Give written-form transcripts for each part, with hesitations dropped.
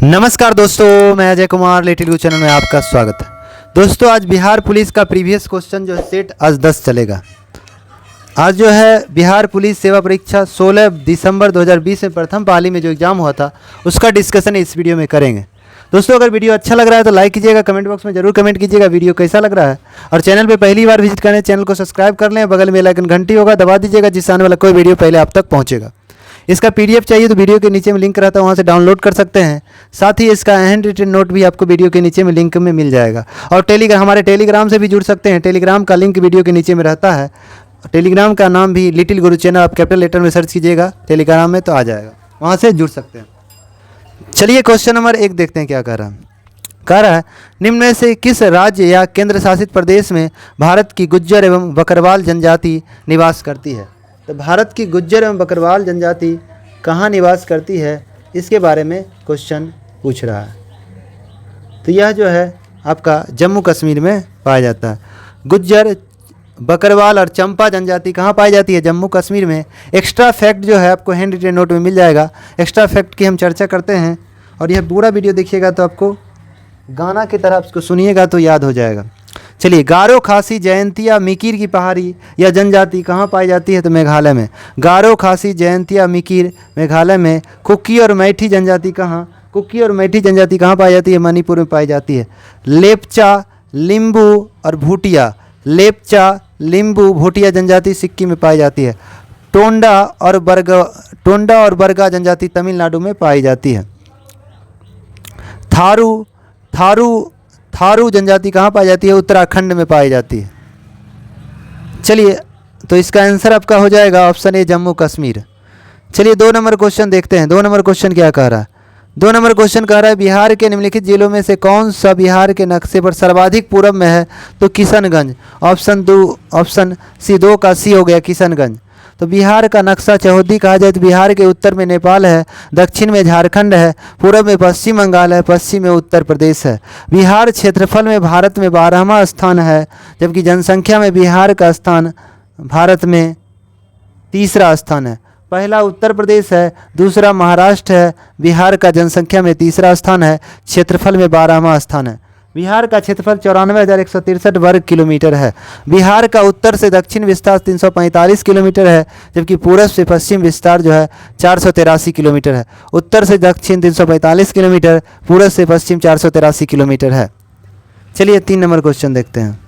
नमस्कार दोस्तों, मैं अजय कुमार लिटिल गुरु चैनल में आपका स्वागत है। दोस्तों, आज बिहार पुलिस का प्रीवियस क्वेश्चन जो है सेट आज 10 चलेगा। आज जो है बिहार पुलिस सेवा परीक्षा 16 दिसंबर 2020 में प्रथम पाली में जो एग्ज़ाम हुआ था उसका डिस्कशन इस वीडियो में करेंगे। दोस्तों, अगर वीडियो अच्छा लग रहा है तो लाइक कीजिएगा, कमेंट बॉक्स में जरूर कमेंट कीजिएगा वीडियो कैसा लग रहा है। और चैनल पर पहली बार विजिट करें, चैनल को सब्सक्राइब कर लें, बगल में बेल आइकन घंटी होगा दबा दीजिएगा, जिससे आने वाला कोई वीडियो पहले आप तक पहुँचेगा। इसका पीडीएफ चाहिए तो वीडियो के नीचे में लिंक रहता है, वहाँ से डाउनलोड कर सकते हैं। साथ ही इसका हैंड रिटन नोट भी आपको वीडियो के नीचे में लिंक में मिल जाएगा। और हमारे टेलीग्राम से भी जुड़ सकते हैं। टेलीग्राम का लिंक वीडियो के नीचे में रहता है। टेलीग्राम का नाम भी लिटिल गुरु चैनल, आप कैपिटल लेटर में सर्च कीजिएगा टेलीग्राम में तो आ जाएगा, वहाँ से जुड़ सकते हैं। चलिए क्वेश्चन नंबर 1 देखते हैं क्या कह रहा है। कह रहा है, निम्न में से किस राज्य या केंद्र शासित प्रदेश में भारत की गुज्जर एवं बकरवाल जनजाति निवास करती है। तो भारत की गुज्जर एवं बकरवाल जनजाति कहाँ निवास करती है, इसके बारे में क्वेश्चन पूछ रहा है। तो यह जो है आपका जम्मू कश्मीर में पाया जाता है। गुज्जर, बकरवाल और चंपा जनजाति कहाँ पाई जाती है? जम्मू कश्मीर में। एक्स्ट्रा फैक्ट जो है आपको हैंड रिटन नोट में मिल जाएगा। एक्स्ट्रा फैक्ट की हम चर्चा करते हैं और यह पूरा वीडियो देखिएगा तो आपको गाना की तरह उसको सुनिएगा तो याद हो जाएगा। चलिए, गारो, खासी, जयंतिया, मिकिर की पहाड़ी या जनजाति कहाँ पाई जाती है? तो मेघालय में। गारो, खासी, जयंतिया, मिकिर मेघालय में। कुकी और मैठी जनजाति कहाँ पाई जाती है? मणिपुर में पाई जाती है। लेपचा, लिम्बू और भूटिया, भूटिया जनजाति सिक्किम में पाई जाती है। टोंडा और बरगा जनजाति तमिलनाडु में पाई जाती है। थारू जनजाति कहाँ पाई जाती है? उत्तराखंड में पाई जाती है। चलिए, तो इसका आंसर आपका हो जाएगा ऑप्शन ए, जम्मू कश्मीर। चलिए 2 नंबर क्वेश्चन देखते हैं। 2 नंबर क्वेश्चन क्या कह रहा है? 2 नंबर क्वेश्चन कह रहा है, बिहार के निम्नलिखित जिलों में से कौन सा बिहार के नक्शे पर सर्वाधिक पूरब में है? तो किशनगंज। ऑप्शन सी 2 का सी हो गया, किशनगंज। तो बिहार का नक्शा चौहद्दी कहा जाए तो बिहार के उत्तर में नेपाल है, दक्षिण में झारखंड है, पूर्व में पश्चिम बंगाल है, पश्चिम में उत्तर प्रदेश है। बिहार क्षेत्रफल में भारत में 12वां स्थान है, जबकि जनसंख्या में बिहार का स्थान भारत में 3रा स्थान है। पहला उत्तर प्रदेश है, दूसरा महाराष्ट्र है। बिहार का जनसंख्या में 3रा स्थान है, क्षेत्रफल में 12वां स्थान है। बिहार का क्षेत्रफल 94,163 वर्ग किलोमीटर है। बिहार का उत्तर से दक्षिण विस्तार 345 किलोमीटर है, जबकि पूर्व से पश्चिम विस्तार जो है 483 किलोमीटर है। उत्तर से दक्षिण 345 किलोमीटर, पूर्व से पश्चिम 483 किलोमीटर है। चलिए 3 नंबर क्वेश्चन देखते हैं।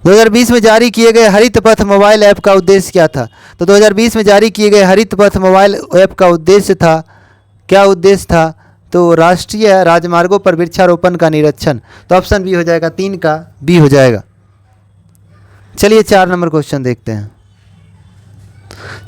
2020 में जारी किए गए हरित पथ मोबाइल ऐप का उद्देश्य क्या था? तो 2020 में जारी किए गए हरित पथ मोबाइल ऐप का उद्देश्य था, क्या उद्देश्य था? तो राष्ट्रीय राजमार्गों पर वृक्षारोपण का निरीक्षण। तो ऑप्शन बी हो जाएगा, 3 का बी हो जाएगा। चलिए 4 नंबर क्वेश्चन देखते हैं।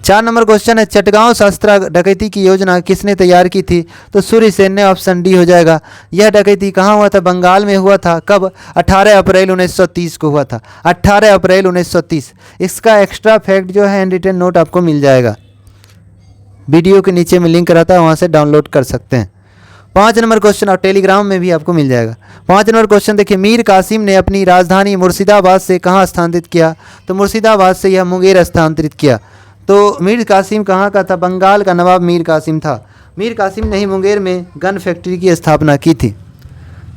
4 नंबर क्वेश्चन है, चटगांव शस्त्र डकैती की योजना किसने तैयार की थी? तो सूर्य सेन ने। ऑप्शन डी हो जाएगा। यह डकैती कहाँ हुआ था? बंगाल में हुआ था। कब? 18 अप्रैल 1930 को हुआ था। 18 अप्रैल 1930। इसका एक्स्ट्रा फैक्ट जो है हैंड रिटन नोट आपको मिल जाएगा, वीडियो के नीचे में लिंक रहता है, वहाँ से डाउनलोड कर सकते हैं। 5 नंबर क्वेश्चन और टेलीग्राम में भी आपको मिल जाएगा। 5 नंबर क्वेश्चन देखिए, मीर कासिम ने अपनी राजधानी मुर्शिदाबाद से कहाँ स्थानांतरित किया? तो मुर्शिदाबाद से यह मुंगेर स्थानांतरित किया। तो मीर कासिम कहाँ का था? बंगाल का नवाब मीर कासिम था। मीर कासिम ने ही मुंगेर में गन फैक्ट्री की स्थापना की थी।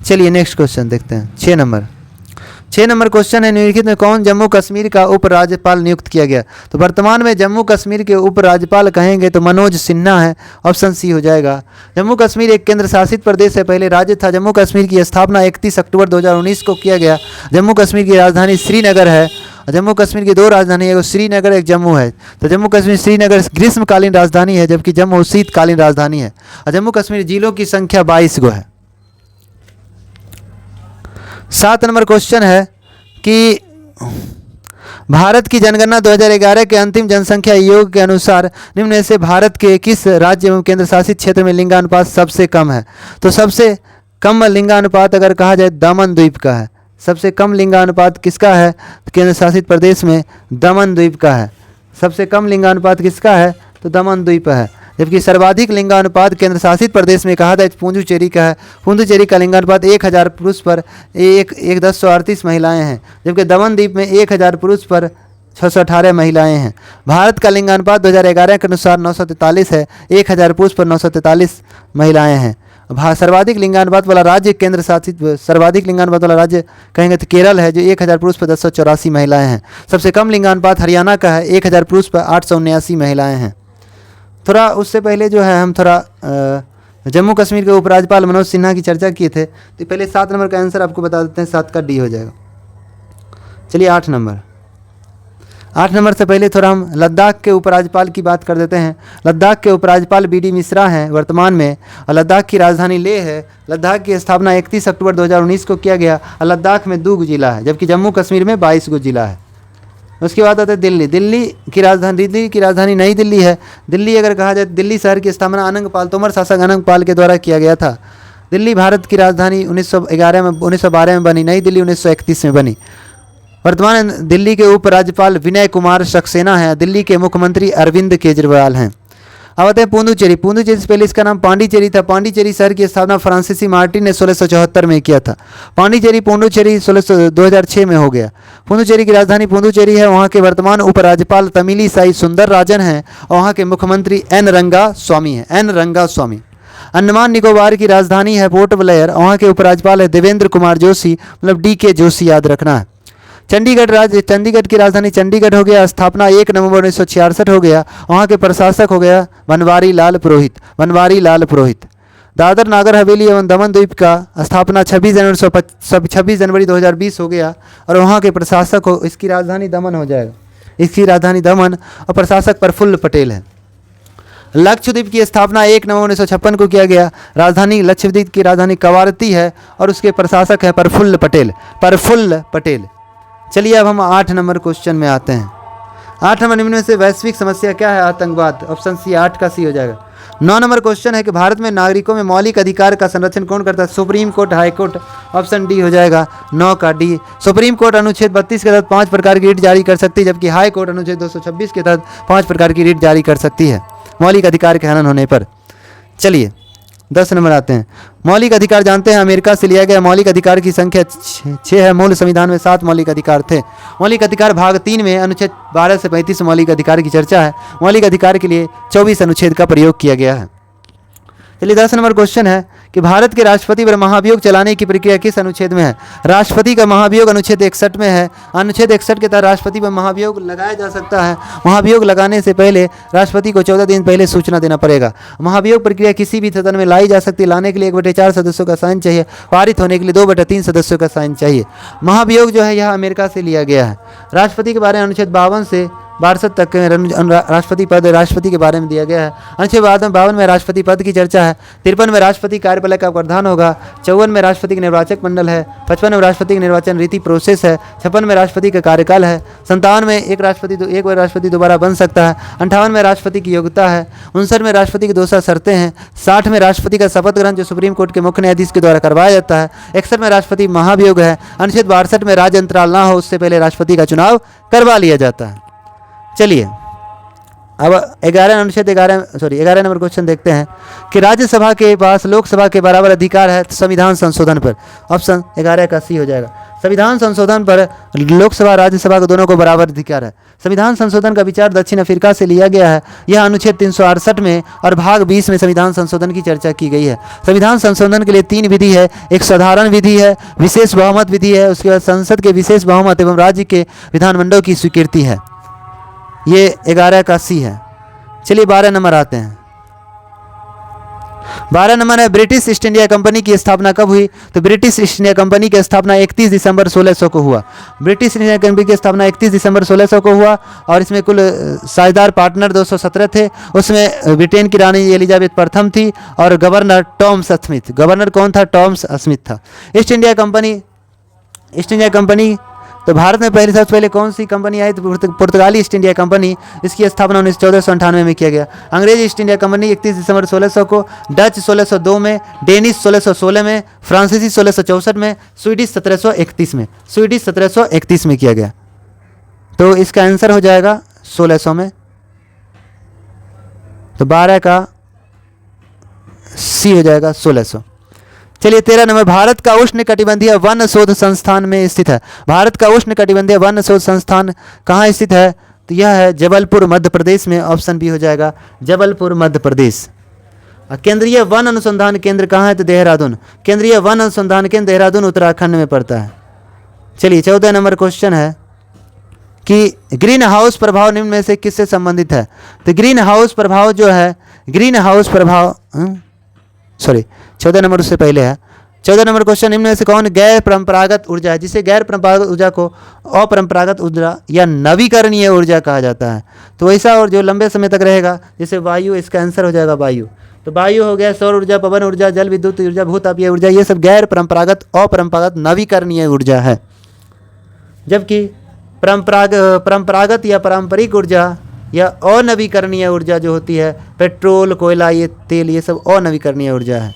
चलिए नेक्स्ट क्वेश्चन देखते हैं। 6 नंबर क्वेश्चन है, निम्नलिखित में कौन जम्मू कश्मीर का उपराज्यपाल नियुक्त किया गया? तो वर्तमान में जम्मू कश्मीर के उपराज्यपाल कहेंगे तो मनोज सिन्हा है। ऑप्शन सी हो जाएगा। जम्मू कश्मीर एक केंद्र शासित प्रदेश है, पहले राज्य था। जम्मू कश्मीर की स्थापना 31 अक्टूबर 2019 को किया गया। जम्मू कश्मीर की राजधानी श्रीनगर है। जम्मू कश्मीर की 2 राजधानी है, श्रीनगर, एक जम्मू है। तो जम्मू कश्मीर श्रीनगर ग्रीष्मकालीन राजधानी है, जबकि जम्मू शीतकालीन राजधानी है। और जम्मू कश्मीर जिलों की संख्या 22 गो है। 7 नंबर क्वेश्चन है कि भारत की जनगणना 2011 के अंतिम जनसंख्या योग के अनुसार निम्न में से भारत के किस राज्य एवं केंद्र शासित क्षेत्र में लिंगानुपात सबसे कम है? तो सबसे कम लिंगानुपात अगर कहा जाए दमन द्वीप का है। सबसे कम लिंगानुपात किसका है? केंद्र शासित प्रदेश में दमन द्वीप का है। सबसे कम लिंगानुपात किसका है? तो दमन द्वीप है। जबकि सर्वाधिक लिंगानुपात केंद्र शासित प्रदेश में कहा जाए पुडुचेरी का है। पुडुचेरी का लिंगानुपात 1000 पुरुष पर 1,138 महिलाएं हैं, जबकि दमन द्वीप में 1000 पुरुष पर 618 महिलाएं हैं। भारत का लिंगानुपात 2011 के अनुसार 943 है। 1000 पुरुष पर 943 महिलाएं हैं। सर्वाधिक लिंगानुपात वाला राज्य केंद्र शासित सर्वाधिक लिंगानुपात वाला राज्य कहेंगे तो केरल है, जो 1000 पुरुष पर 1084 महिलाएं हैं। सबसे कम लिंगानुपात हरियाणा का है, 1000 पुरुष पर 879 महिलाएं हैं। थोड़ा उससे पहले जो है हम थोड़ा जम्मू कश्मीर के उपराज्यपाल मनोज सिन्हा की चर्चा किए थे, तो पहले 7 नंबर का आंसर आपको बता देते हैं, 7 का डी हो जाएगा। चलिए 8 नंबर से पहले थोड़ा हम लद्दाख के उपराज्यपाल की बात कर देते हैं। लद्दाख के उपराज्यपाल बी.डी. मिश्रा हैं वर्तमान में, और लद्दाख की राजधानी लेह है। लद्दाख की स्थापना 31 अक्टूबर 2019 को किया गया, और लद्दाख में 2 जिला है, जबकि जम्मू कश्मीर में 22 जिला है। उसके बाद आता है दिल्ली। दिल्ली की राजधानी नई दिल्ली है। दिल्ली अगर कहा जाए, दिल्ली शहर की स्थापना अनंगपाल तोमर शासक अनंगपाल के द्वारा किया गया था। दिल्ली भारत की राजधानी 1912 में बनी, नई दिल्ली 1931 में बनी। वर्तमान दिल्ली के उपराज्यपाल विनय कुमार सक्सेना हैं। दिल्ली के मुख्यमंत्री अरविंद केजरीवाल हैं। अब आते हैं पुडुचेरी। पुडुचेरी से पहले इसका नाम पांडिचेरी था। पांडिचेरी शहर की स्थापना फ्रांसीसी मार्टिन ने 1674 में किया था। पुडुचेरी 2006 में हो गया। पुडुचेरी की राजधानी पुडुचेरी है। वहाँ के वर्तमान उपराज्यपाल तमिलिसाई सुंदरराजन हैं, और वहाँ के मुख्यमंत्री एन रंगास्वामी हैं। अंडमान निकोबार की राजधानी है पोर्ट ब्लेयर, वहाँ के उपराज्यपाल है देवेंद्र कुमार जोशी, मतलब डी.के. जोशी याद रखना है। चंडीगढ़ की राजधानी चंडीगढ़ हो गया। स्थापना 1 नवंबर 1966 हो गया। वहाँ के प्रशासक हो गया बनवारी लाल पुरोहित। दादर नागर हवेली एवं दमन द्वीप का स्थापना 26 जनवरी 2020 हो गया, और वहाँ के प्रशासक हो, इसकी राजधानी दमन हो जाएगा, और प्रशासक प्रफुल्ल पटेल है। लक्षद्वीप की स्थापना 1 नवंबर 1956 को किया गया। राजधानी लक्षद्वीप की राजधानी कवारती है, और उसके प्रशासक है प्रफुल्ल पटेल। चलिए अब हम 8 नंबर क्वेश्चन में आते हैं। 8 नंबर निम्न में से वैश्विक समस्या क्या है? आतंकवाद। ऑप्शन सी, 8 का सी हो जाएगा। 9 नंबर क्वेश्चन है कि भारत में नागरिकों में मौलिक अधिकार का संरक्षण कौन करता है? Supreme court, high court. Option D हो जाएगा, 9 का डी। सुप्रीम कोर्ट अनुच्छेद 32 के तहत 5 प्रकार की रिट जारी कर सकती है, जबकि हाई कोर्ट अनुच्छेद 226 के तहत 5 प्रकार की रिट जारी कर सकती है मौलिक अधिकार के हनन होने पर। चलिए 10 नंबर आते हैं। मौलिक अधिकार जानते हैं, अमेरिका से लिया गया। मौलिक अधिकार की संख्या 6 है। मूल संविधान में 7 मौलिक अधिकार थे। मौलिक अधिकार भाग 3 में अनुच्छेद 12 से 35 मौलिक अधिकार की चर्चा है। मौलिक अधिकार के लिए 24 अनुच्छेद का प्रयोग किया गया है। चलिए 10 नंबर क्वेश्चन है कि भारत के राष्ट्रपति पर महाभियोग चलाने की प्रक्रिया किस अनुच्छेद में है? राष्ट्रपति का महाभियोग अनुच्छेद 61 में है। अनुच्छेद 61 के तहत राष्ट्रपति पर महाभियोग लगाया जा सकता है। महाभियोग लगाने से पहले राष्ट्रपति को 14 दिन पहले सूचना देना पड़ेगा। महाभियोग प्रक्रिया किसी भी सदन में लाई जा सकती है। लाने के लिए 1/4 सदस्यों का साइन चाहिए। पारित होने के लिए 2/3 सदस्यों का साइन चाहिए। महाभियोग जो है यह अमेरिका से लिया गया है। राष्ट्रपति के बारे में अनुच्छेद 52 से 62 तक राष्ट्रपति पद राष्ट्रपति के बारे में दिया गया है। अनुच्छेद 52 में राष्ट्रपति पद की चर्चा है। 53 में राष्ट्रपति कार्यपालिका का प्रधान होगा। 54 में राष्ट्रपति का निर्वाचक मंडल है। 55 में राष्ट्रपति की निर्वाचन रीति प्रोसेस है। 56 में राष्ट्रपति का कार्यकाल है। 57 में एक बार राष्ट्रपति दोबारा बन सकता है। 58 में राष्ट्रपति की योग्यता है। 59 में राष्ट्रपति की 2 शर्तें हैं। 60 में राष्ट्रपति का शपथ ग्रहण जो सुप्रीम कोर्ट के मुख्य न्यायाधीश के द्वारा करवाया जाता है। 61 में राष्ट्रपति महाभियोग है। अनुच्छेद 62 में राज्य अंतराल ना हो उससे पहले राष्ट्रपति का चुनाव करवा लिया जाता है। चलिए अब 11 नंबर क्वेश्चन देखते हैं कि राज्यसभा के पास लोकसभा के बराबर अधिकार है संविधान संशोधन पर। ऑप्शन 11 का सी हो जाएगा। संविधान संशोधन पर लोकसभा राज्यसभा को दोनों को बराबर अधिकार है। संविधान संशोधन का विचार दक्षिण अफ्रीका से लिया गया है। यह अनुच्छेद 368 में और भाग 20 में संविधान संशोधन की चर्चा की गई है। संविधान संशोधन के लिए 3 विधि है। एक साधारण विधि है, विशेष बहुमत विधि है, उसके बाद संसद के विशेष बहुमत एवं राज्य के विधानमंडल की स्वीकृति है। ये 11 का सी है। चलिए 12 नंबर आते हैं। 12 नंबर है ब्रिटिश ईस्ट इंडिया कंपनी की स्थापना कब हुई? तो ब्रिटिश ईस्ट इंडिया कंपनी की स्थापना 31 दिसंबर 1600 को हुआ। ब्रिटिश ईस्ट इंडिया कंपनी की स्थापना 31 दिसंबर 1600 को हुआ, और इसमें कुल साझेदार पार्टनर 217 थे। उसमें ब्रिटेन की रानी एलिजाबेथ प्रथम थी और गवर्नर टॉमस स्मिथ। गवर्नर कौन था? टॉमस स्मिथ था। ईस्ट इंडिया कंपनी तो भारत में सबसे पहले कौन सी कंपनी आई? तो पुर्तगाली ईस्ट इंडिया कंपनी। इसकी स्थापना 1498 में किया गया। अंग्रेज ईस्ट इंडिया कंपनी 31 दिसंबर 1600 को, डच 1602 में, डेनिश 1616 में, फ्रांसीसी 1664 में, स्वीडिश 1731 में किया गया। तो इसका आंसर हो जाएगा 1600 में। तो 12 का सी हो जाएगा 1600। चलिए 13 नंबर, भारत का उष्ण कटिबंधीय वन शोध संस्थान में स्थित है। भारत का उष्ण कटिबंधीय वन शोध संस्थान कहाँ स्थित है? तो यह है जबलपुर मध्य प्रदेश में। ऑप्शन बी हो जाएगा, जबलपुर मध्य प्रदेश। केंद्रीय वन अनुसंधान केंद्र कहाँ है? तो देहरादून। केंद्रीय वन अनुसंधान केंद्र देहरादून उत्तराखंड में पड़ता है। चलिए 14 नंबर क्वेश्चन है कि ग्रीन हाउस प्रभाव निम्न में से किससे संबंधित है? तो ग्रीन हाउस प्रभाव जो है, ग्रीन हाउस प्रभाव 14 नंबर उससे पहले है। 14 नंबर क्वेश्चन, निम्न में से कौन गैर परंपरागत ऊर्जा है जिसे गैर परंपरागत ऊर्जा को अपरंपरागत ऊर्जा या नवीकरणीय ऊर्जा कहा जाता है? तो वैसा और जो लंबे समय तक रहेगा, जैसे वायु, इसका आंसर हो जाएगा वायु। तो वायु हो गया, सौर ऊर्जा, पवन ऊर्जा, जल विद्युत ऊर्जा, भूतापीय ऊर्जा, ये सब गैर परंपरागत अपरंपरागत नवीकरणीय ऊर्जा है। जबकि परंपरागत या पारंपरिक ऊर्जा या अनवीकरणीय ऊर्जा जो होती है, पेट्रोल, कोयला, ये तेल, ये सब अनवीकरणीय ऊर्जा है।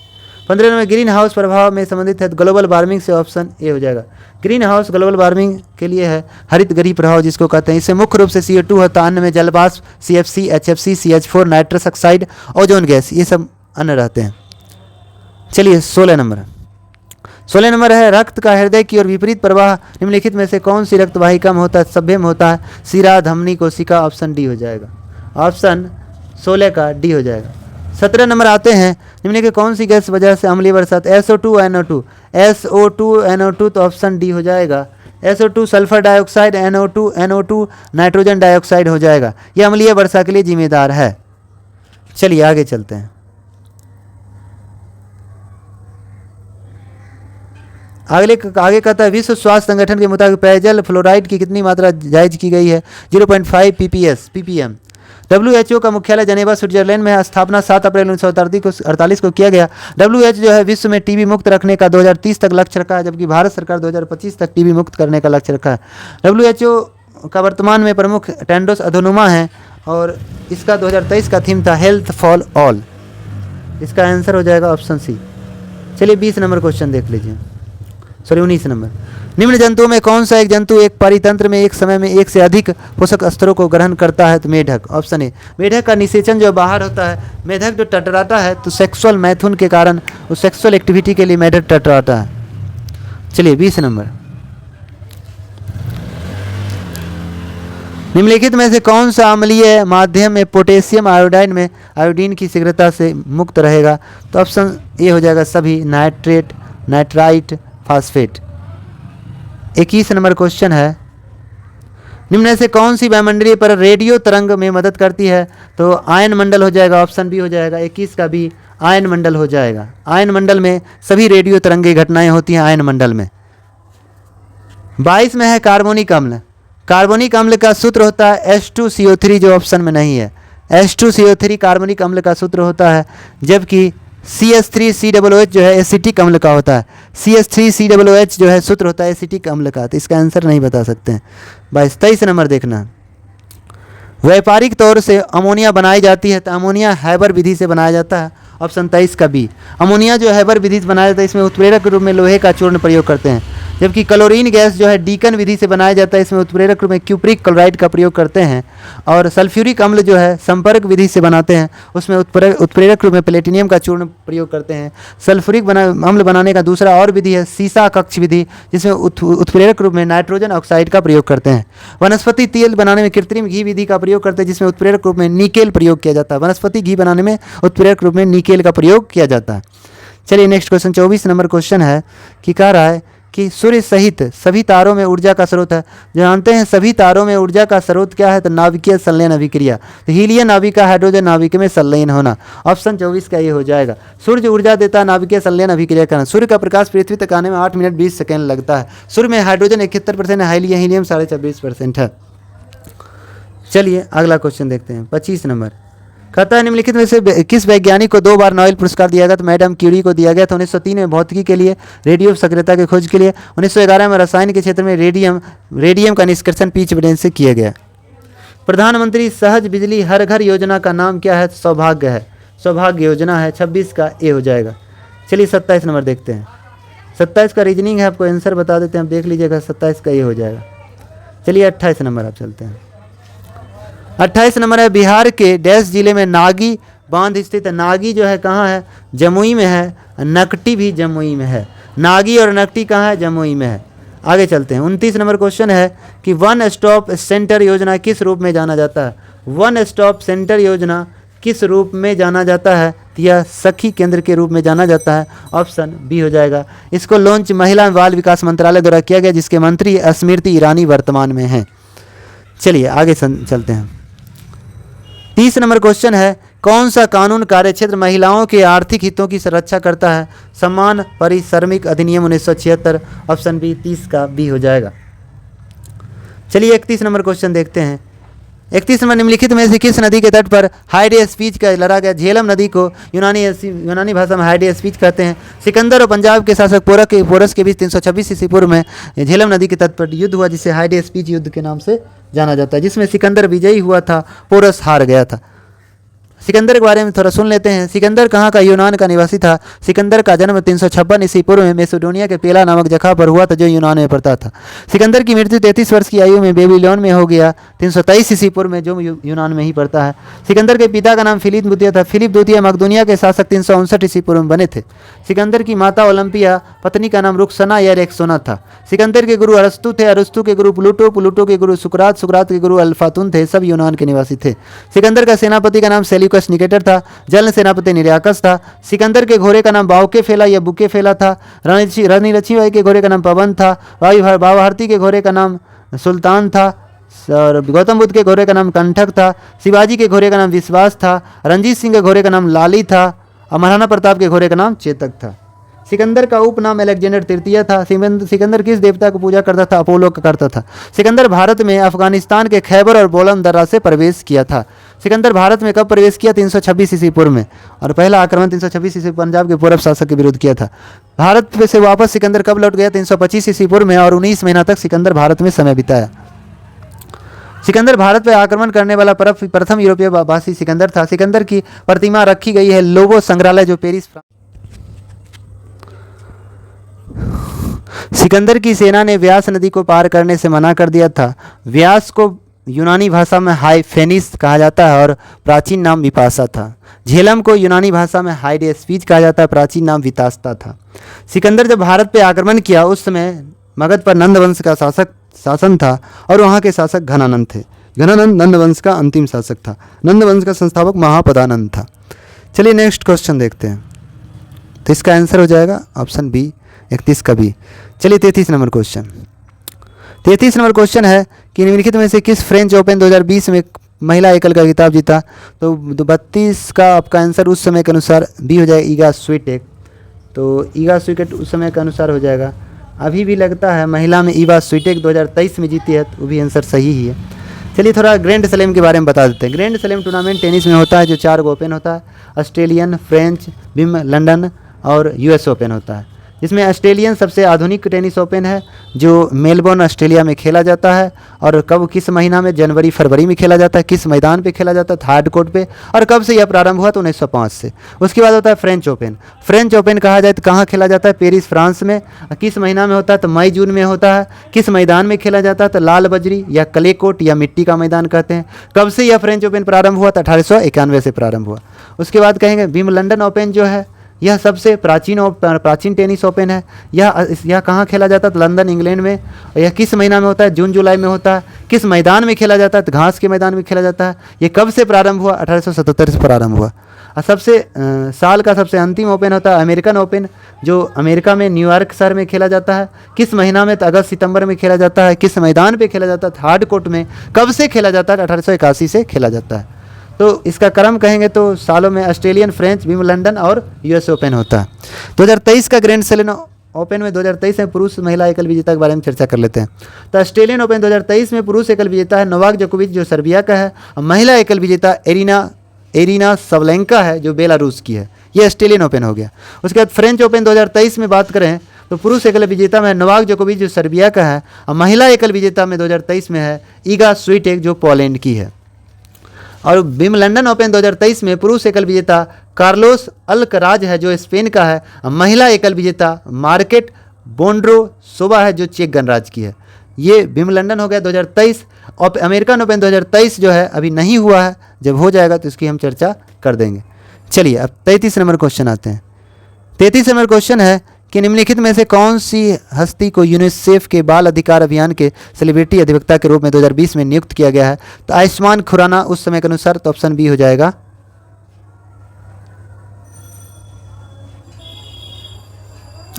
15 में ग्रीन हाउस प्रभाव में संबंधित है ग्लोबल वार्मिंग से। ऑप्शन ए हो जाएगा। ग्रीन हाउस ग्लोबल वार्मिंग के लिए है हरित गृह प्रभाव जिसको कहते हैं। इससे मुख्य रूप से CO2 होता है, अन्य में जलवाष्प, CFC, HFC, CH4, nitrous oxide, ozone gas, ये सब अन्य रहते हैं। चलिए 16 नंबर है रक्त का हृदय की ओर विपरीत प्रवाह निम्नलिखित में से कौन सी रक्त वाहिका में होता है? सभ्य में होता है, शिरा, धमनी, कोशिका। ऑप्शन डी हो जाएगा। ऑप्शन 16 का डी हो जाएगा। 17 नंबर आते हैं, निम्नलिखित कौन सी गैस वजह से अम्लीय बरसात? SO2 NO2 तो ऑप्शन डी हो जाएगा। SO2 sulphur dioxide, NO2 nitrogen dioxide हो जाएगा। यह अम्लीय वर्षा के लिए जिम्मेदार है। चलिए आगे चलते हैं। आगे कहता है विश्व स्वास्थ्य संगठन के मुताबिक पेयजल फ्लोराइड की कितनी मात्रा जायज की गई है? 0.5 ppm। WHO का मुख्यालय जनेवा स्विट्जरलैंड में है। स्थापना 7 अप्रैल 1948 को किया गया। WHO जो है विश्व में टीबी मुक्त रखने का 2030 तक लक्ष्य रखा है, जबकि भारत सरकार 2025 तक टीबी मुक्त करने का लक्ष्य रखा है। WHO का वर्तमान में प्रमुख टेंडोस अधोनुमा है और इसका 2023 का थीम था हेल्थ फॉर ऑल। इसका आंसर हो जाएगा ऑप्शन सी। चलिए 20 नंबर क्वेश्चन देख लीजिए, 19 नंबर। निम्न जंतुओं में कौन सा एक जंतु एक परितंत्र में एक समय में एक से अधिक पोषक स्तरों को ग्रहण करता है? तो मेढक। Option A. मेढक का निषेचन जो बाहर होता है, मेढक जो टटराता है तो सेक्सुअल मैथुन के कारण, उस सेक्सुअल एक्टिविटी के लिए मेढक टटराता है। चलिए 20 नंबर, निम्नलिखित में से कौन सा अम्लीय माध्यम में पोटेशियम आयोडाइड में आयोडीन की शीघ्रता से मुक्त रहेगा? तो ऑप्शन ए हो जाएगा सभी, nitrate, nitrite, phosphate. 21 number question है, निम्न में से कौन सी वायुमंडलीय पर रेडियो तरंग में मदद करती है? तो आयन मंडल हो जाएगा। ऑप्शन बी हो जाएगा। 21 का बी आयन मंडल हो जाएगा। आयन मंडल में सभी रेडियो तरंगे घटनाएं होती हैं आयन मंडल में। 22 में है कार्बोनिक अम्ल। कार्बोनिक अम्ल का सूत्र होता है H2CO3 जो ऑप्शन में नहीं है। H2CO3 कार्बोनिक अम्ल का सूत्र होता है, जबकि CH3COOH जो है एसिटिक अम्ल का होता है। CH3COOH जो है सूत्र होता है एसिटिक अम्ल का। तो इसका आंसर नहीं बता सकते हैं। 23 नंबर देखना, व्यापारिक तौर से अमोनिया बनाई जाती है तो अमोनिया हैबर विधि से बनाया जाता है। ऑप्शन 23 का बी। अमोनिया जो हैबर विधि से बनाया जाता है, इसमें उत्प्रेरक के रूप में लोहे का चूर्ण प्रयोग करते हैं। जबकि क्लोरीन गैस जो है डीकन विधि से बनाया जाता है, इसमें उत्प्रेरक रूप में क्यूप्रिक क्लोराइड का प्रयोग करते हैं। और सल्फ्यूरिक अम्ल जो है संपर्क विधि से बनाते हैं, उसमें उत्प्रेरक रूप में प्लेटिनियम का चूर्ण प्रयोग करते हैं। सल्फ्यूरिक अम्ल बनाने का दूसरा और विधि है सीसा कक्ष विधि, जिसमें उत्प्रेरक रूप में नाइट्रोजन ऑक्साइड का प्रयोग करते हैं। वनस्पति तेल बनाने में कृत्रिम घी विधि का प्रयोग करते हैं, जिसमें उत्प्रेरक रूप में निकेल प्रयोग किया जाता है। वनस्पति घी बनाने में उत्प्रेरक रूप में निकेल का प्रयोग किया जाता है। चलिए नेक्स्ट क्वेश्चन 24 नंबर क्वेश्चन है कि कह रहा है कि सूर्य सहित सभी तारों में ऊर्जा का स्रोत है। जानते हैं सभी तारों में ऊर्जा का स्रोत क्या है? तो नाभिकीय संलयन अभिक्रिया। तो हीलियम नाभिका हाइड्रोजन नाभिक में संलयन होना। ऑप्शन 24 का ये हो जाएगा। सूर्य ऊर्जा देता है नाभिकीय संलयन अभिक्रिया करना। सूर्य का प्रकाश पृथ्वी तक आने में 8 मिनट 20 सेकेंड लगता है। सूर्य में हाइड्रोजन 71% है, हीलियम 26.5% है। चलिए अगला क्वेश्चन देखते हैं 25 नंबर। कहता है निम्नलिखित में से किस वैज्ञानिक को 2 बार नोबेल पुरस्कार दिया गया? तो मैडम क्यूरी को दिया गया था 1903 में भौतिकी के लिए, रेडियो सक्रियता की खोज के लिए। 1911 में रसायन के क्षेत्र में रेडियम का निष्कर्षण पीच ब्रेन से किया गया। प्रधानमंत्री सहज बिजली हर घर योजना का नाम क्या है? सौभाग्य है, सौभाग्य योजना है। 26 का ए हो जाएगा। चलिए 27 नंबर देखते हैं। 27 का रीजनिंग है, आपको आंसर बता देते हैं, आप देख लीजिएगा। 27 का ए हो जाएगा। चलिए 28 नंबर आप चलते हैं। 28 नंबर है बिहार के डैश जिले में नागी बांध स्थित है। नागी जो है कहाँ है, जमुई में है, नकटी भी जमुई में है। नागी और नकटी कहाँ है, जमुई में है। आगे चलते हैं। 29 नंबर क्वेश्चन है कि वन स्टॉप सेंटर योजना किस रूप में जाना जाता है। वन स्टॉप सेंटर योजना किस रूप में जाना जाता है, तो यह सखी केंद्र के रूप में जाना जाता है। ऑप्शन बी हो जाएगा। इसको लॉन्च महिला एवं बाल विकास मंत्रालय द्वारा किया गया, जिसके मंत्री स्मृति ईरानी वर्तमान में हैं। चलिए आगे चलते हैं। 30 नंबर क्वेश्चन है, कौन सा कानून कार्यक्षेत्र महिलाओं के आर्थिक हितों की सुरक्षा करता है। समान परिश्रमिक अधिनियम 1976। ऑप्शन बी 30 का बी हो जाएगा। चलिए 31 नंबर क्वेश्चन देखते हैं। 31 नंबर, निम्नलिखित में से किस नदी के तट पर हाइडे स्पीच का लड़ा गया। झेलम नदी को यूनानी भाषा में हाइडे स्पीच कहते हैं। सिकंदर और पंजाब के शासक पोरस के बीच 326 ईस्वी पूर्व में झेलम नदी के तट पर युद्ध हुआ, जिसे हाइडे स्पीच युद्ध के नाम से जाना जाता है, जिसमें सिकंदर विजयी हुआ था, पोरस हार गया था। सिकंदर के बारे में थोड़ा सुन लेते हैं। सिकंदर कहाँ का यूनान का निवासी था। सिकंदर का जन्म 356 ईस्वी पूर्व में मैसेडोनिया के पेला नामक जगह पर हुआ था, जो यूनान में पड़ता था। सिकंदर की मृत्यु 33 वर्ष की आयु में बेबीलोन में हो गया, 323 ईस्वी पूर्व में, जो यूनान में ही पड़ता है। सिकंदर के पिता का नाम फिलिप द्वितीय था। फिलिप द्वितीय मकदूनिया के शासक 359 ईस्वी पूर्व में बने थे। सिकंदर की माता ओलंपिया, पत्नी का नाम रुखसना या रेक्सोना था। सिकंदर के गुरु अरस्तु थे। अरस्तु के गुरु प्लूटो, प्लूटो के गुरु सुकरात, सुकरात के गुरु अल्फातून थे। सब यूनान के निवासी थे। सिकंदर का सेनापति का नाम सेल्यूकस निकेटर था। जल सेनापति निरयाकस था। सिकंदर के घोड़े का नाम बावके फेला या बुके फेला था। रानी लक्ष्मीबाई के घोड़े का नाम पवन था। बावाहरती के घोड़े का नाम सुल्तान था। और गौतम बुद्ध के घोड़े का नाम कंठक था। शिवाजी के घोड़े का नाम विश्वास था। रंजीत सिंह के घोड़े का नाम लाली था। और महाराणा प्रताप के घोड़े का नाम चेतक था। सिकंदर का उपनाम अलेक्जेंडर तृतीय था। सिकंदर किस देवता को पूजा करता था, अपोलो का करता था। सिकंदर भारत में अफगानिस्तान के खैबर और बोलन दर्रा से प्रवेश किया था। सिकंदर भारत में कब प्रवेश किया, 326 ईस्वी पूर्व में, और पहला आक्रमण 326 ईस्वी पंजाब के पूर्व शासक के विरुद्ध किया था। भारत से वापस सिकंदर कब लौट गया, 325 ईस्वी पूर्व में, और 19 महीना तक सिकंदर भारत में समय बिताया। सिकंदर भारत पर आक्रमण करने वाला प्रथम यूरोपीय वासी सिकंदर था। सिकंदर की प्रतिमा रखी गई है लोबो संग्रहालय, जो पेरिस। सिकंदर की सेना ने व्यास नदी को पार करने से मना कर दिया था। व्यास को यूनानी भाषा में हाइफेनिस कहा जाता है और प्राचीन नाम विपाशा था। झेलम को यूनानी भाषा में हाइडे स्पीच कहा जाता है, प्राचीन नाम वितास्ता था। सिकंदर जब भारत पर आक्रमण किया, उस समय मगध पर नंद वंश का शासन था और वहाँ के शासक घनानंद थे। घनानंद नंद वंश का अंतिम शासक था। नंद वंश का संस्थापक महापदानंद था। चलिए नेक्स्ट क्वेश्चन देखते हैं। तो इसका आंसर हो जाएगा ऑप्शन बी, 31 का बी। चलिए 33 नंबर क्वेश्चन। 33 नंबर क्वेश्चन है कि निम्नलिखित में से किस फ्रेंच ओपन 2020 में महिला एकल का खिताब जीता। तो 32 का आपका आंसर उस समय के अनुसार बी हो जाएगा, ईगा स्वीटेक। तो ईगा स्वीटेक उस समय के अनुसार हो जाएगा। अभी भी लगता है महिला में ईगा स्वीटेक 2023 में जीती है, तो वो भी आंसर सही ही है। चलिए थोड़ा ग्रैंड स्लैम के बारे में बता देते हैं। ग्रैंड स्लैम टूर्नामेंट टेनिस में होता है, जो 4 ओपन होता है। ऑस्ट्रेलियन, फ्रेंच, विंबलडन और यूएस ओपन होता है। इसमें ऑस्ट्रेलियन सबसे आधुनिक टेनिस ओपन है, जो मेलबोर्न ऑस्ट्रेलिया में खेला जाता है। और कब, किस महीना में, जनवरी फरवरी में खेला जाता है। किस मैदान पे खेला जाता है, हार्ड कोर्ट पे। और कब से यह प्रारंभ हुआ, तो 1905 से। उसके बाद होता है फ्रेंच ओपन। फ्रेंच ओपन कहा जाए तो कहाँ खेला जाता है, पेरिस फ्रांस में। किस महीना में होता है, तो मई जून में होता है। किस मैदान में खेला जाता है, तो लाल बजरी या क्ले कोर्ट या मिट्टी का मैदान कहते हैं। कब से यह फ्रेंच ओपन प्रारंभ हुआ, तो 1891 से प्रारंभ हुआ। उसके बाद कहेंगे विंबलडन ओपन जो है, यह सबसे प्राचीन टेनिस ओपन है। यह कहाँ खेला जाता है, तो लंदन इंग्लैंड में। और यह किस महीना में होता है, जून जुलाई में होता है। किस मैदान में खेला जाता है, तो घास के मैदान में खेला जाता है। ये कब से प्रारंभ हुआ, 1877 से प्रारंभ हुआ। और साल का सबसे अंतिम ओपन होता है अमेरिकन ओपन, जो अमेरिका में न्यूयॉर्क शहर में खेला जाता है। किस महीना में, तो अगस्त सितंबर में खेला जाता है। किस मैदान पर खेला जाता है, हार्ड कोर्ट में। कब से खेला जाता है, 1881 से खेला जाता है। तो इसका क्रम कहेंगे तो सालों में ऑस्ट्रेलियन, फ्रेंच, विंबलडन और यूएस ओपन होता है। 2023 का ग्रैंड स्लैम ओपन में 2023 में पुरुष महिला एकल विजेता के बारे में चर्चा कर लेते हैं। तो ऑस्ट्रेलियन ओपन 2023 में पुरुष एकल विजेता है नोवाक जोकोविच, जो सर्बिया का है। और महिला एकल विजेता एरिना सबलेंका है, जो बेलारूस की है। ये ऑस्ट्रेलियन ओपन हो गया। उसके बाद फ्रेंच ओपन 2023 में बात करें तो पुरुष एकल विजेता में नोवाक जोकोविच, जो सर्बिया का है। और महिला एकल विजेता में 2023 में है ईगा स्वीटेक, जो पोलैंड की है। और विंबलडन ओपन 2023 में पुरुष एकल विजेता कार्लोस अल्कराज है, जो स्पेन का है। महिला एकल विजेता मार्केट बोंड्रोसोवा है, जो चेक गणराज्य की है। ये विंबलडन हो गया 2023। और अमेरिकन ओपन 2023 जो है अभी नहीं हुआ है, जब हो जाएगा तो इसकी हम चर्चा कर देंगे। चलिए अब 33 नंबर क्वेश्चन आते हैं। 33 नंबर क्वेश्चन है कि निम्नलिखित में से कौन सी हस्ती को यूनिसेफ के बाल अधिकार अभियान के सेलिब्रिटी अधिवक्ता के रूप में 2020 में नियुक्त किया गया है? तो आयुष्मान खुराना उस समय के अनुसार, तो ऑप्शन बी हो जाएगा।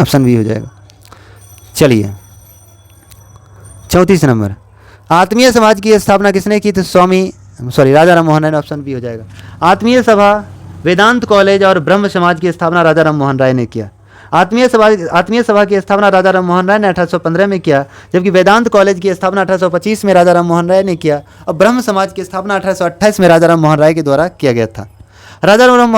ऑप्शन बी हो जाएगा। चलिए 34 नंबर, आत्मीय समाज की स्थापना किसने की? तो राजा राम मोहन राय ने, ऑप्शन बी हो जाएगा। आत्मीय सभा, वेदांत कॉलेज और ब्रह्म समाज की स्थापना राजा राम मोहन राय ने किया। आत्मीय सभा की स्थापना राजा राम मोहन राय ने 1815 में किया, जबकि वेदांत कॉलेज की स्थापना 1825 में राजा राम मोहन राय ने किया और ब्रह्म समाज की स्थापना 1828 में राजा राम मोहन राय के द्वारा किया गया था। राजा राम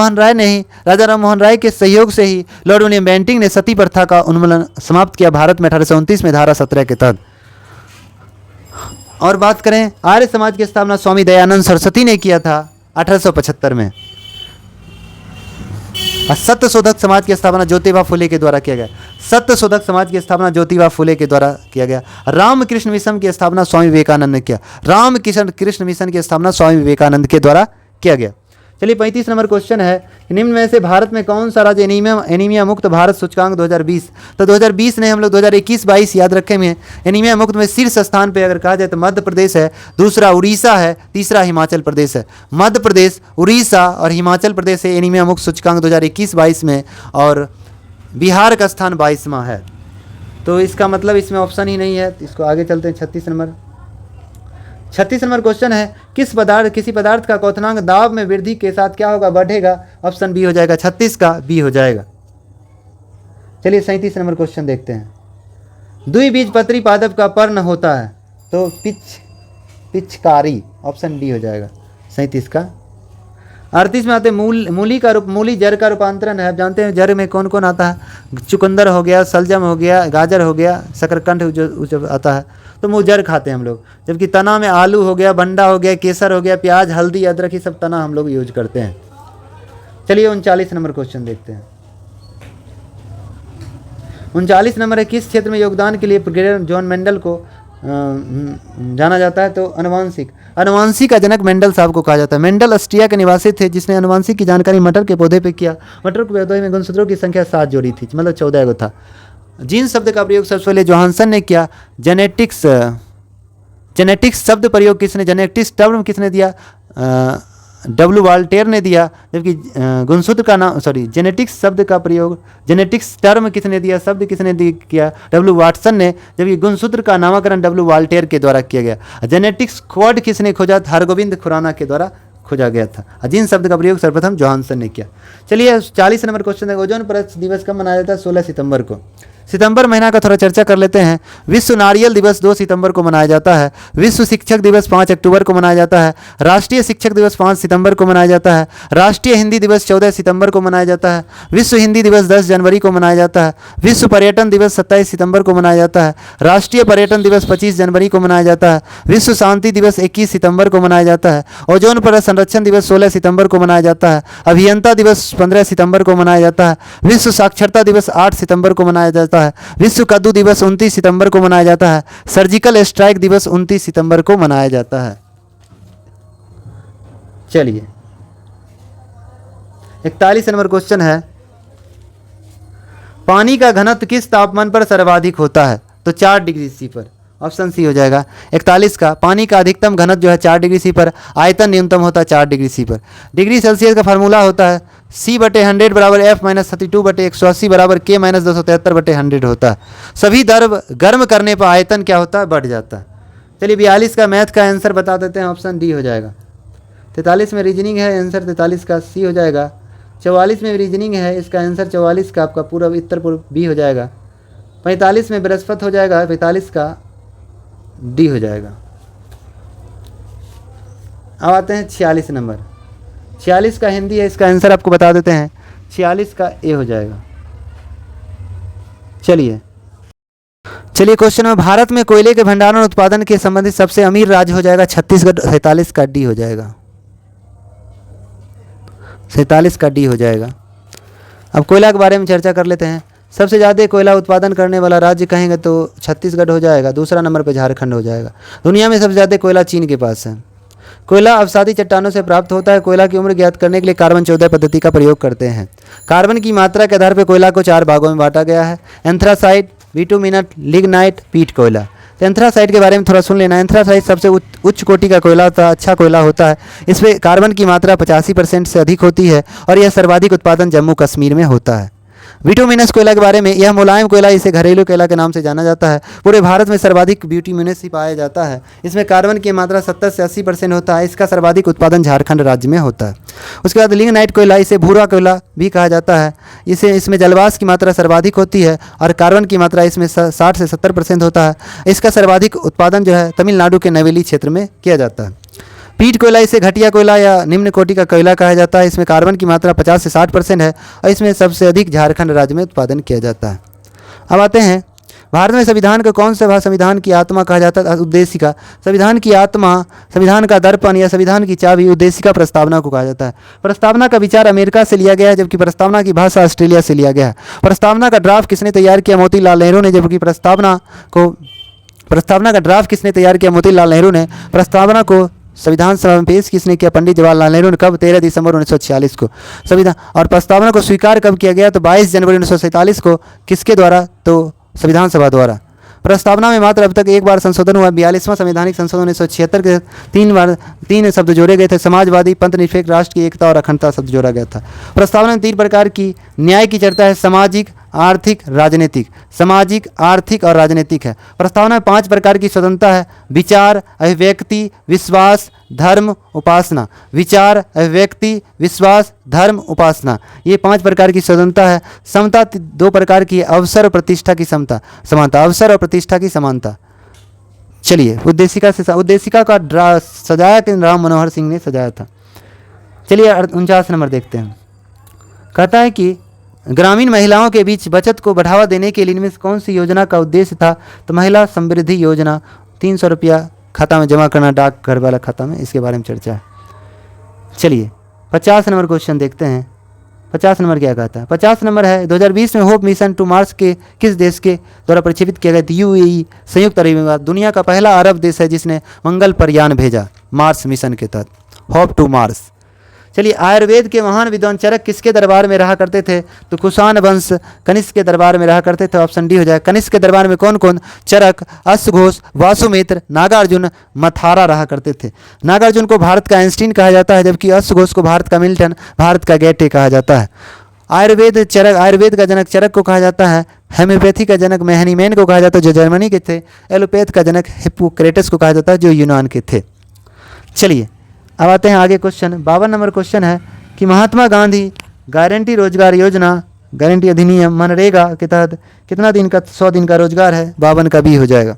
मोहन राय के सहयोग से ही लॉर्ड विलियम बेंटिंक ने सती प्रथा का उन्मूलन समाप्त किया भारत में 1829 में धारा 17 के तहत। और बात करें आर्य समाज की स्थापना स्वामी दयानंद सरस्वती ने किया था 1875 में। सत्य शोधक समाज की स्थापना ज्योतिबा फुले के द्वारा किया गया। सत्य शोधक समाज की स्थापना ज्योतिबा फुले के द्वारा किया गया। रामकृष्ण मिशन की स्थापना स्वामी विवेकानंद ने किया। रामकृष्ण मिशन की स्थापना स्वामी विवेकानंद के द्वारा किया गया। चलिए 35 नंबर क्वेश्चन है, निम्न में से भारत में कौन सा राज्य एनीमिया मुक्त भारत सूचकांक 2020? तो 2020 ने हम लोग 2021-22 याद रखे हुए हैं। एनीमिया मुक्त में शीर्ष स्थान पे अगर कहा जाए तो मध्य प्रदेश है, दूसरा उड़ीसा है, तीसरा हिमाचल प्रदेश है। मध्य प्रदेश, उड़ीसा और हिमाचल प्रदेश है एनीमिया मुक्त सूचकांक 2021-22 में, और बिहार का स्थान 22वां है। तो इसका मतलब इसमें ऑप्शन ही नहीं है। तो इसको आगे चलते हैं 36 नंबर क्वेश्चन है, किसी पदार्थ का क्वथनांक दाब में वृद्धि के साथ क्या होगा? बढ़ेगा। ऑप्शन बी हो जाएगा। 36 का बी हो जाएगा। चलिए 37 नंबर क्वेश्चन देखते हैं। द्विबीजपत्री पादप का पर्ण होता है, तो पिचकारी, ऑप्शन डी हो जाएगा 37 का। 38 में आते मूली जड़ का रूपांतरण है। आप जानते हैं जड़ में कौन कौन आता है? चुकंदर हो गया, सलजम हो गया, गाजर हो गया, शकरकंद जो आता है, तो वो जड़ खाते हैं हम लोग। जबकि तना में आलू हो गया, बंडा हो गया, केसर हो गया, प्याज, हल्दी, अदरक, ये सब तना हम लोग यूज करते हैं। चलिए 39 नंबर क्वेश्चन देखते हैं। 39 नंबर है, किस क्षेत्र में योगदान के लिए ब्रिगेडियर जॉन मेंडल को जाना जाता है? तो अनुवांशिक का जनक मेंडल साहब को कहा जाता है। मेंडल ऑस्ट्रिया के निवासी थे जिसने अनुवांशिक की जानकारी मटर के पौधे पे किया। मटर के पौधे में गुणसूत्रों की संख्या 7 जोड़ी थी, मतलब 14 गो था। जीन शब्द का प्रयोग सबसे पहले जोहानसन ने किया। जेनेटिक्स शब्द प्रयोग किसने, जेनेटिक्स टर्म किसने दिया? डब्ल्यू वाल्टेयर ने दिया। जबकि गुणसूत्र का नाम जेनेटिक्स शब्द का प्रयोग, जेनेटिक्स टर्म किसने दिया, शब्द किसने किया? डब्ल्यू वाटसन ने। जबकि गुणसूत्र का नामकरण डब्ल्यू वाल्टेयर के द्वारा किया गया। जेनेटिक्स कोड किसने खोजा? हरगोविंद खुराना के द्वारा खोजा गया था। जिन शब्द का प्रयोग सर्वप्रथम जोहानसन ने किया। चलिए 40 नंबर क्वेश्चन है, ओजोन परत दिवस कब मनाया जाता है? 16 सितंबर को। सितंबर महीना का थोड़ा चर्चा कर लेते हैं। विश्व नारियल दिवस 2 सितंबर को मनाया जाता है। विश्व शिक्षक दिवस 5 अक्टूबर को मनाया जाता है। राष्ट्रीय शिक्षक दिवस 5 सितंबर को मनाया जाता है। राष्ट्रीय हिंदी दिवस 14 सितंबर को मनाया जाता है। विश्व हिंदी दिवस 10 जनवरी को मनाया जाता है। विश्व पर्यटन दिवस 27 सितंबर को मनाया जाता है। राष्ट्रीय पर्यटन दिवस 25 जनवरी को मनाया जाता है। विश्व शांति दिवस 21 सितंबर को मनाया जाता है। ओजोन परत संरक्षण दिवस 16 सितंबर को मनाया जाता है। अभियंता दिवस 15 सितंबर को मनाया जाता है। विश्व साक्षरता दिवस 8 सितंबर को मनाया जाता है। विश्व कद्दू दिवस 29 सितंबर को मनाया जाता है। सर्जिकल स्ट्राइक दिवस 29 सितंबर को मनाया जाता है। चलिए 41 नंबर क्वेश्चन है, पानी का घनत्व किस तापमान पर सर्वाधिक होता है? तो 4 डिग्री सी पर। ऑप्शन सी हो जाएगा 41 का। पानी का अधिकतम घनत्व जो है 4 डिग्री सी पर, आयतन न्यूनतम होता है 4 डिग्री सी पर। डिग्री सेल्सियस का फार्मूला होता है C/100 बराबर F-32/180 बराबर K-273/100 होता है। सभी द्रव गर्म करने पर आयतन क्या होता है? बढ़ जाता है। चलिए 42 का मैथ का आंसर बता देते हैं, ऑप्शन डी हो जाएगा। 43 में रीजनिंग है, आंसर 43 का सी हो जाएगा। 44 में रीजनिंग है, इसका आंसर 44 का आपका पूरा उत्तर पूर्व बी हो जाएगा। 45 में बृहस्पति हो जाएगा, 45 का डी हो जाएगा। अब आते हैं 46 नंबर। 46 का हिंदी है, इसका आंसर आपको बता देते हैं, 46 का ए हो जाएगा। चलिए क्वेश्चन में, भारत में कोयले के भंडारण उत्पादन के संबंधित सबसे अमीर राज्य हो जाएगा छत्तीसगढ़। 47 का डी हो जाएगा। 47 का डी हो जाएगा। अब कोयला के बारे में चर्चा कर लेते हैं। सबसे ज़्यादा कोयला उत्पादन करने वाला राज्य कहेंगे तो छत्तीसगढ़ हो जाएगा। दूसरा नंबर पर झारखंड हो जाएगा। दुनिया में सबसे ज़्यादा कोयला चीन के पास है। कोयला अवसादी चट्टानों से प्राप्त होता है। कोयला की उम्र ज्ञात करने के लिए कार्बन 14 पद्धति का प्रयोग करते हैं। कार्बन की मात्रा के आधार पर कोयला को 4 भागों में बांटा गया है। एंथ्रासाइट, बिटुमिनट, लिग्नाइट, पीट कोयला। तो एंथ्रासाइट के बारे में थोड़ा सुन लेना। एंथ्रासाइट सबसे उच्च कोटि का कोयला होता है, अच्छा कोयला होता है। इसमें कार्बन की मात्रा 85% से अधिक होती है और यह सर्वाधिक उत्पादन जम्मू कश्मीर में होता है। बिटुमिनस कोयला के बारे में, यह मुलायम कोयला, इसे घरेलू कोयला के नाम से जाना जाता है। पूरे भारत में सर्वाधिक बिटुमिनस ही पाया जाता है। इसमें कार्बन की मात्रा 70 से 80% होता है। इसका सर्वाधिक उत्पादन झारखंड राज्य में होता है। उसके बाद लिग्नाइट कोयला, इसे भूरा कोयला भी कहा जाता है। इसमें जलवाष्प की मात्रा सर्वाधिक होती है और कार्बन की मात्रा इसमें 60 से 70% होता है। इसका सर्वाधिक उत्पादन जो है तमिलनाडु के नवेली क्षेत्र में किया जाता है। पीट कोयला, इसे घटिया कोयला या निम्न कोटि का कोयला कहा जाता है। इसमें कार्बन की मात्रा 50 से 60% है और इसमें सबसे अधिक झारखंड राज्य में उत्पादन किया जाता है। अब आते हैं, भारत में संविधान को कौन सा संविधान की आत्मा कहा जाता है? उद्देशिका। संविधान की आत्मा, संविधान का दर्पण या संविधान की चाबी उद्देशिका प्रस्तावना को कहा जाता है। प्रस्तावना का विचार अमेरिका से लिया गया है, जबकि प्रस्तावना की भाषा ऑस्ट्रेलिया से लिया गया है। प्रस्तावना का ड्राफ्ट किसने तैयार किया? मोतीलाल नेहरू ने। जबकि प्रस्तावना का ड्राफ्ट किसने तैयार किया? मोतीलाल नेहरू ने। प्रस्तावना को संविधान सभा में पेश किसने किया? पंडित जवाहरलाल नेहरू ने। कब? 13 दिसंबर 1946 को। संविधान और प्रस्तावना को स्वीकार कब किया गया? तो 22 जनवरी 1947 को। किसके द्वारा? तो संविधान सभा द्वारा। प्रस्तावना में मात्र अब तक एक बार संशोधन हुआ। 42वां संवैधानिक संशोधन 1976 के 3 शब्द जोड़े गए थे। समाजवादी, पंथनिरपेक्ष, राष्ट्र की एकता और अखंडता शब्द जोड़ा गया था। प्रस्तावना में 3 प्रकार की न्याय की चर्चा है: सामाजिक, आर्थिक, राजनीतिक। सामाजिक, आर्थिक और राजनीतिक है। प्रस्तावना में 5 प्रकार की स्वतंत्रता है: विचार, अभिव्यक्ति, विश्वास, धर्म, उपासना। विचार, अभिव्यक्ति, विश्वास, धर्म, उपासना, ये 5 प्रकार की स्वतंत्रता है। समता 2 प्रकार की है: अवसर और प्रतिष्ठा की समानता। अवसर और प्रतिष्ठा की समानता। चलिए, उद्देशिका का सजाया कि राम मनोहर सिंह ने सजाया था। चलिए 49 नंबर देखते हैं। कहता है कि ग्रामीण महिलाओं के बीच बचत को बढ़ावा देने के लिए इनमें से कौन सी योजना का उद्देश्य था? तो महिला समृद्धि योजना, 300 रुपया खाता में जमा करना, डाक घर वाला खाता में, इसके बारे में चर्चा है। चलिए 50 नंबर क्वेश्चन देखते हैं। 50 नंबर क्या कहता है? 50 नंबर है, 2020 में होप मिशन टू मार्स के किस देश के द्वारा प्रक्षेपित किया गया? यूएई, संयुक्त अरब अमीरात। दुनिया का पहला अरब देश है जिसने मंगल पर यान भेजा मार्स मिशन के तहत, होप टू मार्स। चलिए, आयुर्वेद के महान विद्वान चरक किसके दरबार में रहा करते थे? तो कुषाण वंश कनिष्क के दरबार में रहा करते थे। ऑप्शन डी हो जाए। कनिष्क के दरबार में कौन कौन? चरक, अश्वघोष, वासुमित्र, नागार्जुन, मथारा रहा करते थे। नागार्जुन को भारत का आइंस्टीन कहा जाता है, जबकि अश्वघोष को भारत का मिल्टन, भारत का गेटे कहा जाता है। आयुर्वेद का जनक चरक को कहा जाता है। हेम्योपैथी का जनक मेहनीमैन को कहा जाता है, जो जर्मनी के थे। एलोपैथ का जनक हिप्पोक्रेटस को कहा जाता है, जो यूनान के थे। चलिए अब आते हैं आगे क्वेश्चन। 52 नंबर क्वेश्चन है कि महात्मा गांधी गारंटी रोजगार योजना, गारंटी अधिनियम मनरेगा के तहत कितना दिन का 100 दिन का रोजगार है? 52 का बी हो जाएगा।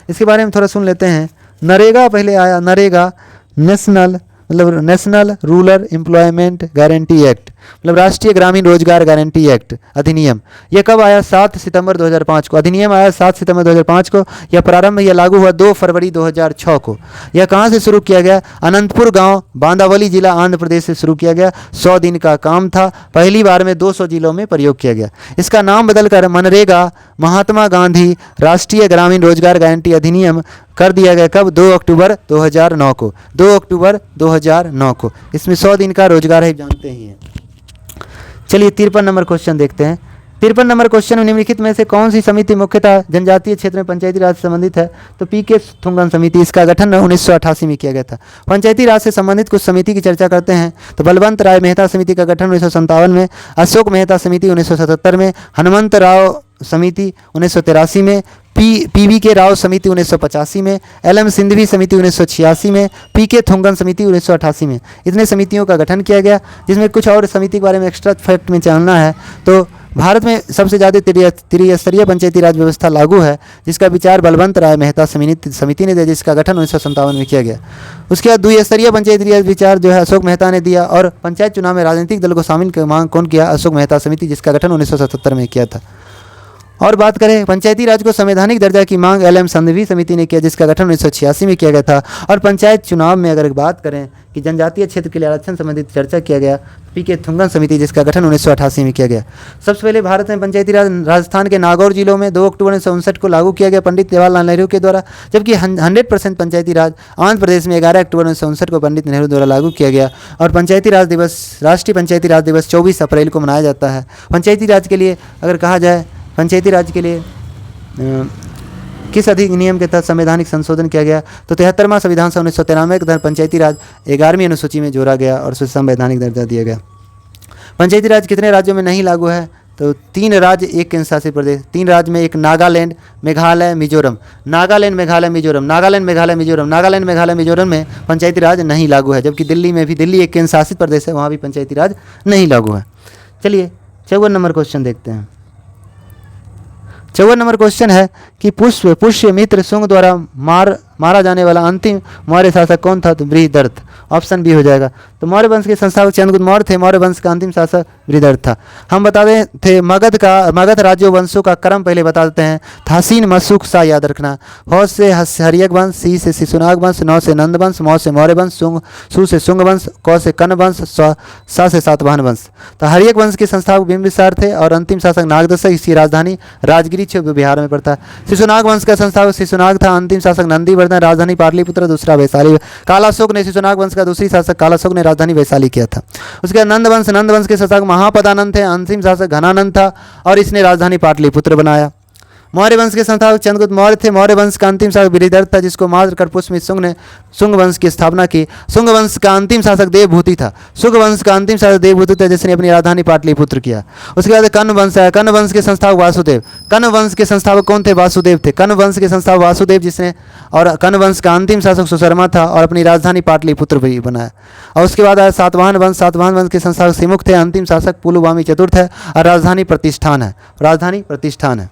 इसके बारे में थोड़ा सुन लेते हैं। नरेगा पहले आया। NREGA national rural employment guarantee act, मतलब राष्ट्रीय ग्रामीण रोजगार गारंटी एक्ट अधिनियम। यह कब आया? 7 सितंबर 2005 को। अधिनियम आया 7 सितंबर 2005 को। यह लागू हुआ 2 फरवरी 2006 को। यह कहाँ से शुरू किया गया? अनंतपुर गांव, बांदावली जिला, आंध्र प्रदेश से शुरू किया गया। 100 दिन का काम था। पहली बार में 200 जिलों में प्रयोग किया गया। इसका नाम बदलकर मनरेगा, महात्मा गांधी राष्ट्रीय ग्रामीण रोजगार गारंटी अधिनियम कर दिया गया। कब? 2 अक्टूबर 2009 को। 2 अक्टूबर 2009 को। इसमें 100 दिन का रोजगार है, जानते ही हैं। चलिए 53 नंबर क्वेश्चन देखते हैं। 53 नंबर क्वेश्चन में निम्नलिखित में से कौन सी समिति मुख्यतः जनजातीय क्षेत्र में पंचायती राज से संबंधित है? तो पीके थुंगन समिति। इसका गठन 1988 में किया गया था। पंचायती राज से संबंधित कुछ समिति की चर्चा करते हैं। तो बलवंत राय मेहता समिति का गठन 1957 में, अशोक मेहता समिति 1977 में, हनुमंत राव समिति 1983 में, पीवी के राव समिति 1985 में, एलएम सिंधवी समिति 1986 में, पीके थुंगन समिति 1988 में। इतने समितियों का गठन किया गया। जिसमें कुछ और समिति के बारे में एक्स्ट्रा फैक्ट में जानना है तो भारत में सबसे ज़्यादा त्रिस्तरीय पंचायती राज व्यवस्था लागू है, जिसका विचार बलवंत राय मेहता समिति ने दिया, जिसका गठन 1957 में किया गया। उसके बाद द्विस्तरीय पंचायती राज विचार जो है अशोक मेहता ने दिया, और पंचायत चुनाव में राजनीतिक दल को शामिल की मांग कौन किया? अशोक मेहता समिति, जिसका गठन 1977 में किया था। और बात करें पंचायती राज को संवैधानिक दर्जा की मांग एल एम संघवी समिति ने किया, जिसका गठन 1986 में किया गया था। और पंचायत चुनाव में अगर बात करें कि जनजातीय क्षेत्र के लिए आरक्षण संबंधित चर्चा किया गया, पी के थुंगन समिति, जिसका गठन 1988 में किया गया। सबसे पहले भारत में पंचायती राज राजस्थान के नागौर जिलों में 2 अक्टूबर 1959 को लागू किया गया पंडित जवाहरलाल नेहरू के द्वारा, जबकि 100% पंचायती राज आंध्र प्रदेश में 11 अक्टूबर 1959 को पंडित नेहरू द्वारा लागू किया गया। और पंचायती राज दिवस, राष्ट्रीय पंचायती राज दिवस 24 अप्रैल को मनाया जाता है। पंचायती राज के लिए अगर कहा जाए, पंचायती राज के लिए किस अधिनियम के तहत संवैधानिक संशोधन किया गया, तो 73वां संविधान सभा 1993 के तहत पंचायती राज 11वीं अनुसूची में जोड़ा गया और उसे संवैधानिक दर्जा दिया गया। पंचायती राज कितने राज्यों में नहीं लागू है, तो 3 राज्य, 1 केंद्र शासित प्रदेश। 3 राज्य में, एक नागालैंड, मेघालय, मिजोरम। नागालैंड, मेघालय, मिजोरम, नागालैंड, मेघालय, मिजोरम, नागालैंड, मेघालय, मिजोरम में पंचायती राज नहीं लागू है, जबकि दिल्ली में भी, दिल्ली एक केंद्र शासित प्रदेश है, वहाँ भी पंचायती राज नहीं लागू है। चलिए 54 नंबर क्वेश्चन देखते हैं। 54 नंबर क्वेश्चन है कि पुष्यमित्र शुंग द्वारा मारा जाने वाला अंतिम मौर्य शासक कौन था, तो बृहदर्थ। ऑप्शन बी हो जाएगा। तो मौर्य वंश के संस्थापक चंद्रगुप्त मौर्य थे। मौर्य वंश का अंतिम शासक बृहदर्थ था। हम बता दें थे मगध राज्यों वंशों का क्रम पहले बता देते हैं। थासीन, मशुक, सा याद रखना। ह से हर्यक वंश, सी से शिशुनाग वंश, नौ से नंद वंश, मौ से मौर्य वंश, सु से शुंग वंश, क से कर्ण वंश, सा से सातवाहन वंश। तो हर्यक वंश के संस्थापक बिंबिसार थे और अंतिम शासक नागदशक, इसकी राजधानी राजगिरी बिहार में पड़ता है। शिशुनाग वंश का संस्थापक शिशुनाग था। अंतिम शासक नंदीवर्धन, राजधानी पाटलिपुत्र, दूसरा वैशाली। कालाशोक ने, शिशुनाग वंश का दूसरी शासक कालाशोक ने राजधानी वैशाली किया था। उसके बाद नंद वंश के शासक महापदानंद थे। अंतिम शासक घनानंद था और इसने राजधानी पाटलिपुत्र बनाया। मौर्य वंश के संस्थापक चंद्रगुप्त मौर्य थे। मौर्य वंश का अंतिम शासक बृहदर्थ था, जिसको मारकर पुष्यमित्र शुंग ने शुंग वंश की स्थापना की। शुंग वंश का अंतिम शासक देवभूति था। शुंग वंश का अंतिम शासक देवभूति था, जिसने अपनी राजधानी पाटलिपुत्र किया। उसके बाद कर्ण वंश है। कर्ण वंश के संस्थापक वासुदेव। कर्ण वंश के संस्थापक कौन थे, वासुदेव थे। कर्ण वंश के संस्थापक वासुदेव, जिसने, और कर्ण वंश का अंतिम शासक सुशर्मा था और अपनी राजधानी पाटलिपुत्र भी बनाया। और उसके बाद आया सातवाहन वंश। सातवाहन वंश के संस्थापक सिमुख थे। अंतिम शासक पुलुमावी चतुर्थ है और राजधानी प्रतिष्ठान है। राजधानी प्रतिष्ठान है।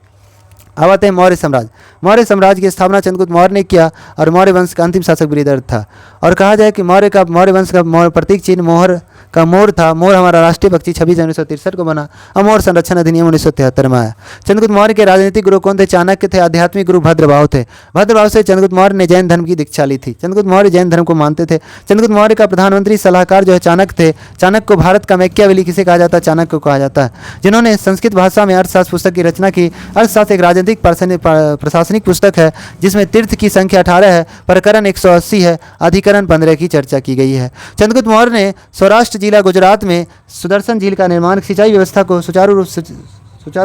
अब आते हैं मौर्य साम्राज्य। मौर्य साम्राज्य की स्थापना चंद्रगुप्त मौर्य ने किया और मौर्य वंश का अंतिम शासक बृहदर्थ था। और कहा जाए कि मौर्य वंश का प्रतीक चिन्ह मोहर का मोर था। मोर हमारा राष्ट्रीय पक्षी 26 जनवरी 1963 को बना और मोर संरक्षण अधिनियम 1973 में आया। चंद्रगुप्त मौर्य के राजनीतिक गुरु कौन थे, चाणक्य थे। आध्यात्मिक गुरु भद्रभाव थे। भद्रभाव से चंद्रगुप्त मौर्य ने जैन धर्म की दीक्षा ली थी। चंद्रगुप्त मौर्य जैन धर्म को मानते थे। चंद्रगुप्त मौर्य का प्रधानमंत्री सलाहकार जो है चाणक्य थे। चाणक्य को भारत का मैकियावेली किसे कहा जाता है, चाणक्य को कहा जाता है, जिन्होंने संस्कृत भाषा में अर्थशास्त्र पुस्तक की रचना की। अर्थशास्त्र एक राजनीतिक प्रशासनिक पुस्तक है, जिसमें तीर्थ की संख्या 18 है, प्रकरण 180 है, अधिकरण 15 की चर्चा की गई है। चंद्रगुप्त मौर्य ने सौराष्ट्र जिला गुजरात में सुदर्शन झील का निर्माण, सिंचाई व्यवस्था को सुचारू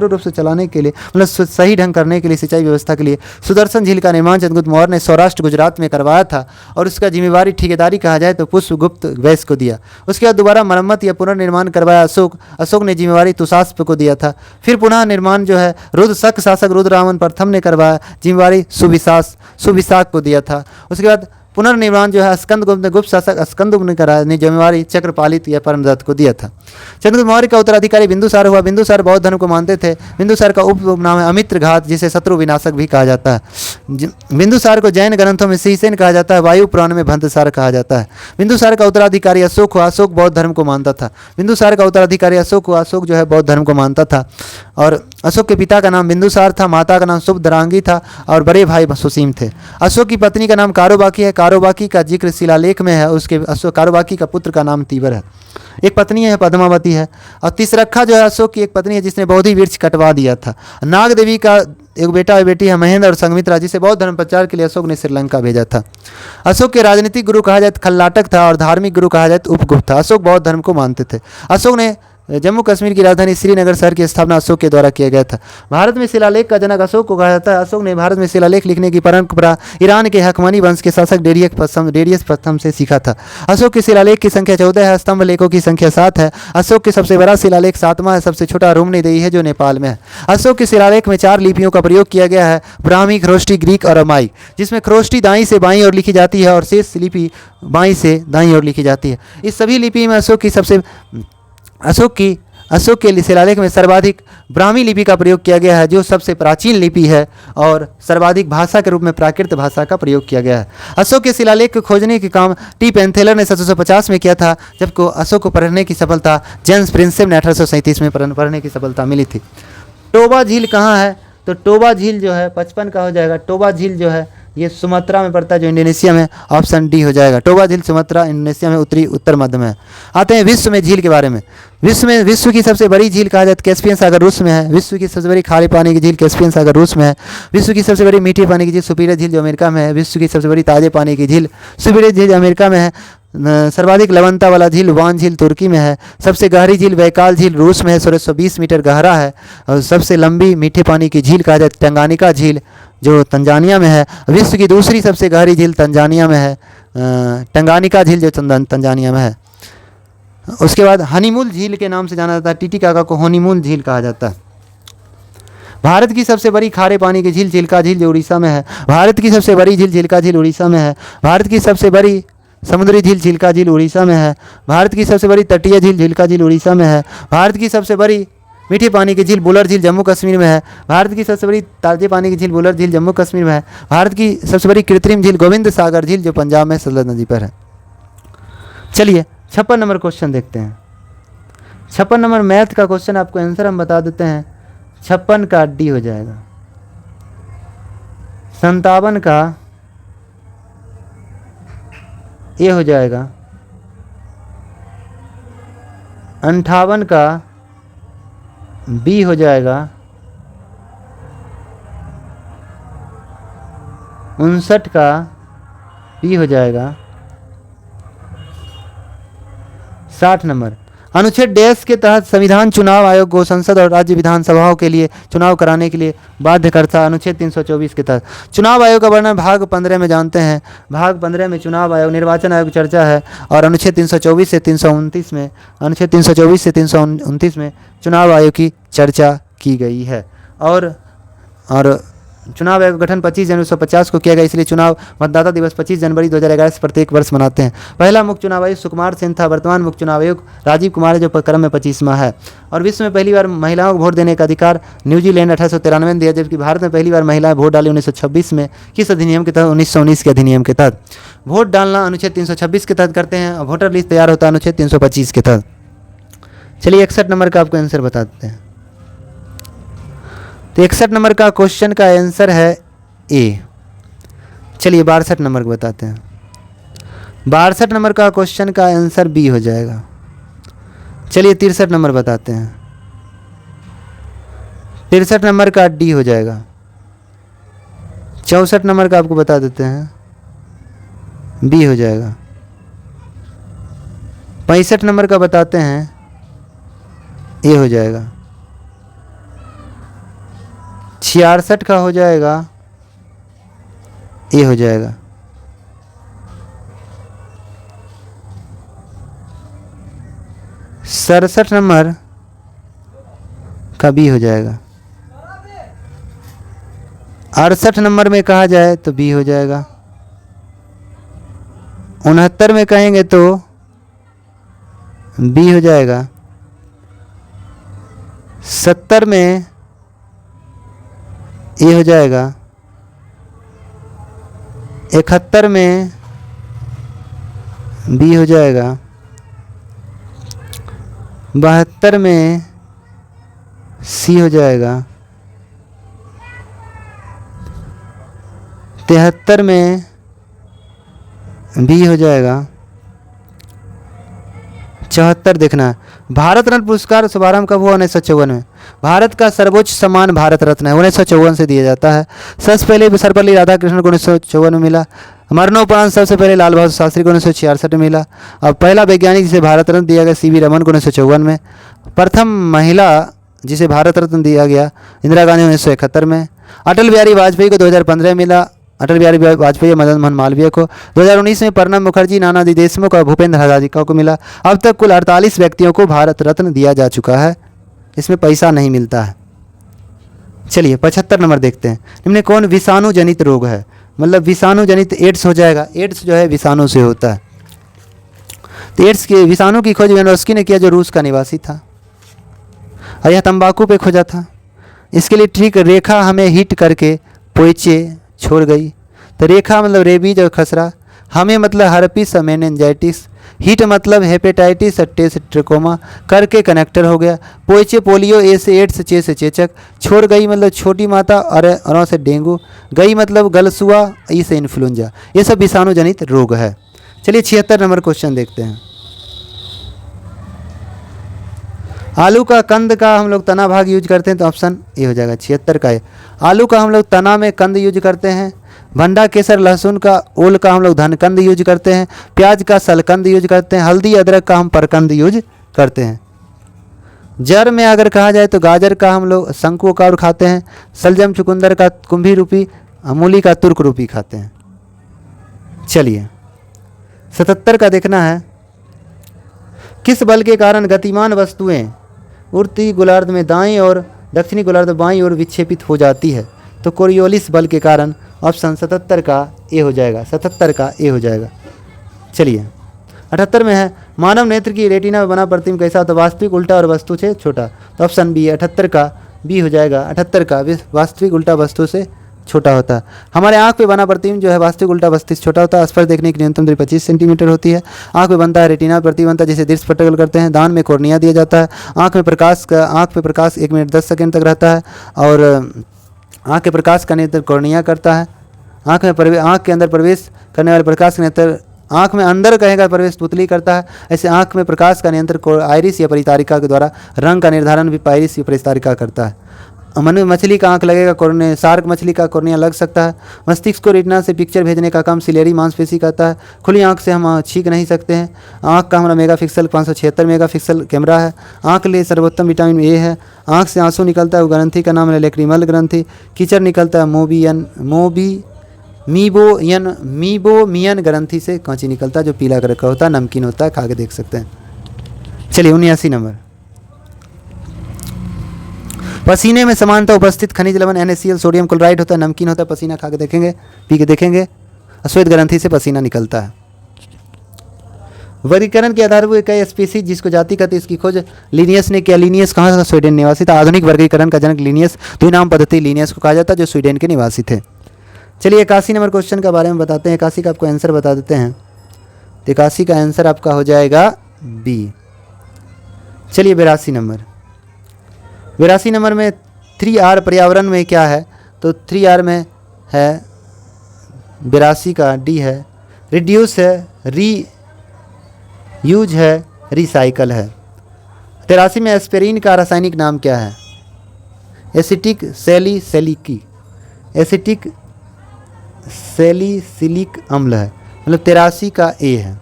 रूप से चलाने के लिए, मतलब सही ढंग करने के लिए, सिंचाई व्यवस्था के लिए सुदर्शन झील का निर्माण चंद्रगुप्त मौर्य ने सौराष्ट्र गुजरात में करवाया था। और उसका जिम्मेवारी, ठेकेदारी कहा जाए तो पुष्पगुप्त वैश्य को दिया। उसके बाद दोबारा मरम्मत या पुनर्निर्माण करवाया अशोक ने जिम्मेवारी तुषास्प को दिया था। फिर पुनः निर्माण जो है रुद्रशक शासक रुद्ररामन प्रथम ने करवाया, जिम्मेवारी सुविशाक को दिया था। उसके बाद पुनर्निर्माण जो है गुप्त शासक स्कंदगुप्त ने कराया, जिम्मेवारी चक्रपालित या परमदत्त को दिया था। चंद्रगुप्त मौर्य का उत्तराधिकारी बिंदुसार हुआ। बिंदुसार बौद्ध धर्म को मानते थे। बिंदुसार का उपनाम है अमित्रघात, जिसे शत्रु विनाशक भी कहा जाता है। बिंदुसार को जैन ग्रंथों में श्रीसेन कहा जाता है, वायु पुराण में भंतसार कहा जाता है। बिंदुसार का उत्तराधिकारी अशोक हुआ। अशोक बौद्ध धर्म को मानता था। बिंदुसार का उत्तराधिकारी अशोक हुआ। अशोक जो है बौद्ध धर्म को मानता था। और अशोक के पिता का नाम बिंदुसार था, माता का नाम शुभद्रांगी था और बड़े भाई सुसीम थे। अशोक की पत्नी का नाम कारोबाकी है। कारोबाकी का जिक्र शिलालेख में है। उसके अशोक कारोबाकी का पुत्र का नाम तीवर है। एक पत्नी है पद्मावती है। और तिसरखा जो है अशोक की एक पत्नी है, जिसने बोधि वृक्ष कटवा दिया था। नाग देवी का एक बेटा और बेटी है महेंद्र और संघमित्रा, जिसे बौद्ध धर्म प्रचार के लिए अशोक ने श्रीलंका भेजा था। अशोक के राजनीतिक गुरु कहा जाए तो खल्लाटक था और धार्मिक गुरु कहा जाए तो उपगुप्त था। अशोक बौद्ध धर्म को मानते थे। अशोक ने जम्मू कश्मीर की राजधानी श्रीनगर शहर की स्थापना अशोक के द्वारा किया गया था। भारत में शिलालेख का जनक अशोक को कहा जाता है। अशोक ने भारत में शिलालेख लिखने की परंपरा ईरान के हकमनी वंश के शासक डेरियस प्रथम से सीखा था। अशोक के शिलालेख की संख्या 14 है। स्तंभ लेखों की संख्या 7 है। अशोक के सबसे बड़ा शिलालेख 7वां है। सबसे छोटा रुमनीदेही है, जो नेपाल में है। अशोक के शिलालेख में 4 लिपियों का प्रयोग किया गया है, ब्राह्मी, खरोष्टी, ग्रीक और अमाई, जिसमें खरोष्टी दाईं से बाईं ओर लिखी जाती है और शेष लिपि बाईं से दाईं ओर लिखी जाती है। इस सभी लिपि में अशोक के शिलालेख में सर्वाधिक ब्राह्मी लिपि का प्रयोग किया गया है, जो सबसे प्राचीन लिपि है, और सर्वाधिक भाषा के रूप में प्राकृत भाषा का प्रयोग किया गया है। अशोक के शिलालेख को खोजने के काम टी पेंथेलर ने 1750 में किया था, जबकि अशोक को पढ़ने की सफलता जेम्स प्रिंसेप ने 1837 में पढ़ने की सफलता मिली थी। टोबा झील कहाँ है, तो टोबा झील जो है 55 का हो जाएगा। टोबा झील जो है ये सुमात्रा में पड़ता है, जो इंडोनेशिया में, ऑप्शन डी हो जाएगा। टोबा झील सुमात्रा इंडोनेशिया में उत्तर मध्य में है। आते हैं विश्व में झील के बारे में। विश्व की सबसे बड़ी झील कहा जाता है कैस्पियन सागर रूस में है। विश्व की सबसे बड़ी खारे पानी की झील कैस्पियन सागर रूस में है। विश्व की सबसे बड़ी मीठे पानी की झील सुपीरियर झील जो अमेरिका में है। विश्व की सबसे बड़ी ताजे पानी की झील सुपीरियर झील अमेरिका में है। सर्वाधिक लवणता वाला झील वान झील तुर्की में है। सबसे गहरी झील बैकाल झील रूस में है, 1620 मीटर गहरा है। और सबसे लंबी मीठे पानी की झील कहा जाता है टंगानिका झील जो तंजानिया में है। विश्व की दूसरी सबसे गहरी झील तंजानिया में है, टंगानिका झील जो तंजानिया में है। उसके बाद हनीमूल झील के नाम से जाना जाता है। टिटिकाका को हनीमूल झील कहा जाता है। भारत की सबसे बड़ी खारे पानी की झील चिल्का झील जो उड़ीसा में है। भारत की सबसे बड़ी झील चिल्का झील उड़ीसा में है। भारत की सबसे बड़ी समुद्री झील चिल्का झील उड़ीसा में है। भारत की सबसे बड़ी तटीय झील चिल्का झील उड़ीसा में है। भारत की सबसे बड़ी मीठे पानी की झील बुलर झील जम्मू कश्मीर में है। भारत की सबसे बड़ी ताजे पानी की झील बुलर झील जम्मू कश्मीर में है। भारत की सबसे बड़ी कृत्रिम झील गोविंद सागर झील जो पंजाब में सतलज नदी पर है। चलिए 56 नंबर क्वेश्चन देखते हैं। 56 नंबर मैथ का क्वेश्चन, आपको आंसर हम बता देते हैं। 56 का डी हो जाएगा। 57 का ए हो जाएगा। 58 का बी हो जाएगा। 59 का बी हो जाएगा। 60 नंबर अनुच्छेद डैश के तहत संविधान चुनाव आयोग को संसद और राज्य विधानसभाओं के लिए चुनाव कराने के लिए बाध्य करता है। अनुच्छेद 324 के तहत चुनाव आयोग का वर्णन भाग 15 में जानते हैं। भाग 15 में चुनाव आयोग निर्वाचन आयोग की चर्चा है। और अनुच्छेद 324 से 329 में चुनाव आयोग की चर्चा की गई है। और चुनाव आयोग का गठन 25 जनवरी 1950 को किया गया, इसलिए चुनाव मतदाता दिवस 25 जनवरी 2011 से प्रत्येक वर्ष मनाते हैं। पहला मुख्य चुनाव आयुक्त सुकुमार सेन था। वर्तमान मुख्य चुनाव आयुक्त राजीव कुमार है जो क्रम में 25वां है। और विश्व में पहली बार महिलाओं को वोट देने का अधिकार न्यूजीलैंड 1893 में दिया, जबकि भारत में पहली बार महिलाएं वोट डाली 1926 में। किस अधिनियम के तहत? 1919 के अधिनियम के तहत। वोट डालना अनुच्छेद 326 के तहत करते हैं और वोटर लिस्ट तैयार होता है अनुच्छेद 325 के तहत। चलिए 61 नंबर का आपको आंसर बता देते हैं। तो 61 नंबर का क्वेश्चन का आंसर है ए। चलिए 62 नंबर को बताते हैं। 62 नंबर का क्वेश्चन का आंसर बी हो जाएगा। चलिए 63 नंबर बताते हैं। 63 नंबर का डी हो जाएगा। 64 नंबर का आपको बता देते हैं, बी हो जाएगा। 65 नंबर का बताते हैं, ए हो जाएगा। 66 का हो जाएगा, ए हो जाएगा। 67 नंबर का बी हो जाएगा। 68 नंबर में कहा जाए तो बी हो जाएगा। 69 में कहेंगे तो बी हो जाएगा। 70 में ए हो जाएगा। 71 में बी हो जाएगा। 72 में सी हो जाएगा। 73 में बी हो जाएगा। 74 देखना है। भारत रत्न पुरस्कार शुभारंभ कब हुआ? 1954 में। भारत का सर्वोच्च सम्मान भारत रत्न है, 1954 से दिया जाता है। सबसे पहले सर्वपल्ली राधाकृष्णन को 1954 में मिला। मरणोपरांत सबसे पहले लाल बहादुर शास्त्री को 1966 में मिला। और पहला वैज्ञानिक जिसे भारत रत्न दिया गया सीवी रमन को 1954 में। प्रथम महिला जिसे भारत रत्न दिया गया इंदिरा गांधी 1971 में। अटल बिहारी वाजपेयी को 2015 में मिला। अटल बिहारी वाजपेयी और मदन मोहन मालवीय को 2019 में प्रणब मुखर्जी, नानाजी देशमुख और भूपेंद्र हजारिका को मिला। अब तक कुल 48 व्यक्तियों को भारत रत्न दिया जा चुका है। इसमें पैसा नहीं मिलता है। चलिए 75 नंबर देखते हैं। निम्न कौन विषाणु जनित रोग है? मतलब विषाणु जनित एड्स हो जाएगा। एड्स जो है विषाणु से होता है। तो एड्स के विषाणु की खोज वेनोस्की ने किया जो रूस का निवासी था, और यह तंबाकू पे खोजा था। इसके लिए ठीक रेखा हमें हिट करके पोइचे छोड़ गई। तो रेखा मतलब रेबीज और खसरा, हमें मतलब हर्पिस और मेनिंजाइटिस, हीट मतलब हेपेटाइटिस, टे से ट्रिकोमा, कर के कनेक्टर हो गया, पोइचे पोलियो, ए से एड्स, चे से चेचक, छोड़ गई मतलब छोटी माता, और अरौ से डेंगू, गई मतलब गलसुआ, ई से इन्फ्लुएंजा। ये सब विषाणु जनित रोग है। चलिए 76 नंबर क्वेश्चन देखते हैं। आलू का कंद का हम लोग तना भाग यूज करते हैं तो ऑप्शन ए हो जाएगा 76 का है। आलू का हम लोग तना में कंद यूज करते हैं। भंडा केसर लहसुन का ओल का हम लोग धनकंद यूज करते हैं। प्याज का सलकंद यूज करते हैं। हल्दी अदरक का हम परकंद यूज करते हैं। जड़ में अगर कहा जाए तो गाजर का हम लोग शंकु काउर खाते हैं। सलजम चुकंदर का कुंभी रूपी, मूली का तुर्क रूपी खाते हैं। चलिए 77 का देखना है। किस बल के कारण गतिमान वस्तुएं उत्तरी गोलार्ध में दाईं और दक्षिणी गोलार्ध बाईं ओर विक्षेपित हो जाती है? तो कोरियोलिस बल के कारण। ऑप्शन 77 का ए हो जाएगा। 77 का ए हो जाएगा। चलिए 78 में है, मानव नेत्र की रेटिना में बना प्रतिबिंब कैसा होता है? वास्तविक, उल्टा और वस्तु से छोटा। तो ऑप्शन बी 78 का बी हो जाएगा। 78 का वास्तविक उल्टा वस्तु से छोटा होता है। हमारे आँख पे बना प्रतिबिंब जो है वास्तविक उल्टा वस्तु से छोटा होता है। स्पर्श देखने की न्यूनतम दूरी 25 सेंटीमीटर होती है। आँख में बनता है रेटिना प्रतिबिंब बनता है जिसे दृष्टि पटल करते हैं। दान में कॉर्निया दिया जाता है। आँख पे प्रकाश 1 मिनट 10 सेकंड तक रहता है और आँख के प्रकाश का नियंत्रण कॉर्निया करता है। आँख के अंदर प्रवेश करने वाले प्रकाश का नियंत्रण आँख में अंदर कहेगा प्रवेश पुतली करता है। ऐसे आँख में प्रकाश का नियंत्रण आइरिस या परितारिका के द्वारा, रंग का निर्धारण भी पाइरिस या परितारिका करता है। मछली का आँख लगेगा कॉर्निया, शार्क मछली का कॉर्निया लग सकता है। मस्तिष्क को रेटिना से पिक्चर भेजने का काम सिलेरी मांसपेशी करता है। खुली आँख से हम छींक नहीं सकते हैं। आँख का हमारा मेगापिक्सल 576 मेगापिक्सल कैमरा है। आँख के लिए सर्वोत्तम विटामिन ए है। आँख से आंसू निकलता है, वो ग्रंथि का नाम है लेक्रिमल ग्रंथि। कीचड़ निकलता है मीबोमियन ग्रंथि से कांची निकलता है जो पीला कलर का होता है, नमकीन होता है, खा के देख सकते हैं। चलिए 79 नंबर। पसीने में समानता उपस्थित खनिज लवण NaCl सोडियम क्लोराइड होता है, नमकीन होता है, पसीना खा के देखेंगे, पी के देखेंगे। अश्वेत ग्रंथि से पसीना निकलता है। वर्गीकरण के आधार पर कई स्पीसीज जिसको जाति कहते हैं इसकी खोज लिनियस ने किया। लिनियस कहाँ से? स्वीडन निवासी था। आधुनिक वर्गीकरण का जनक लिनियस, द्विनाम पद्धति लिनियस को कहा जाता है जो स्वीडन के निवासी थे। चलिए 81 नंबर क्वेश्चन के बारे में बताते हैं। 81 का आपको आंसर बता देते हैं। 81 का आंसर आपका हो जाएगा बी। चलिए 82 नंबर। 82 नंबर में 3R पर्यावरण में क्या है? तो 3R में है 82 का डी है, रिड्यूस है, री यूज है, रिसाइकल है। 83 में एस्पिरिन का रासायनिक नाम क्या है? एसिटिक सैलिसिलिक, एसिटिक सैलिसिलिक अम्ल है, मतलब 83 का ए है।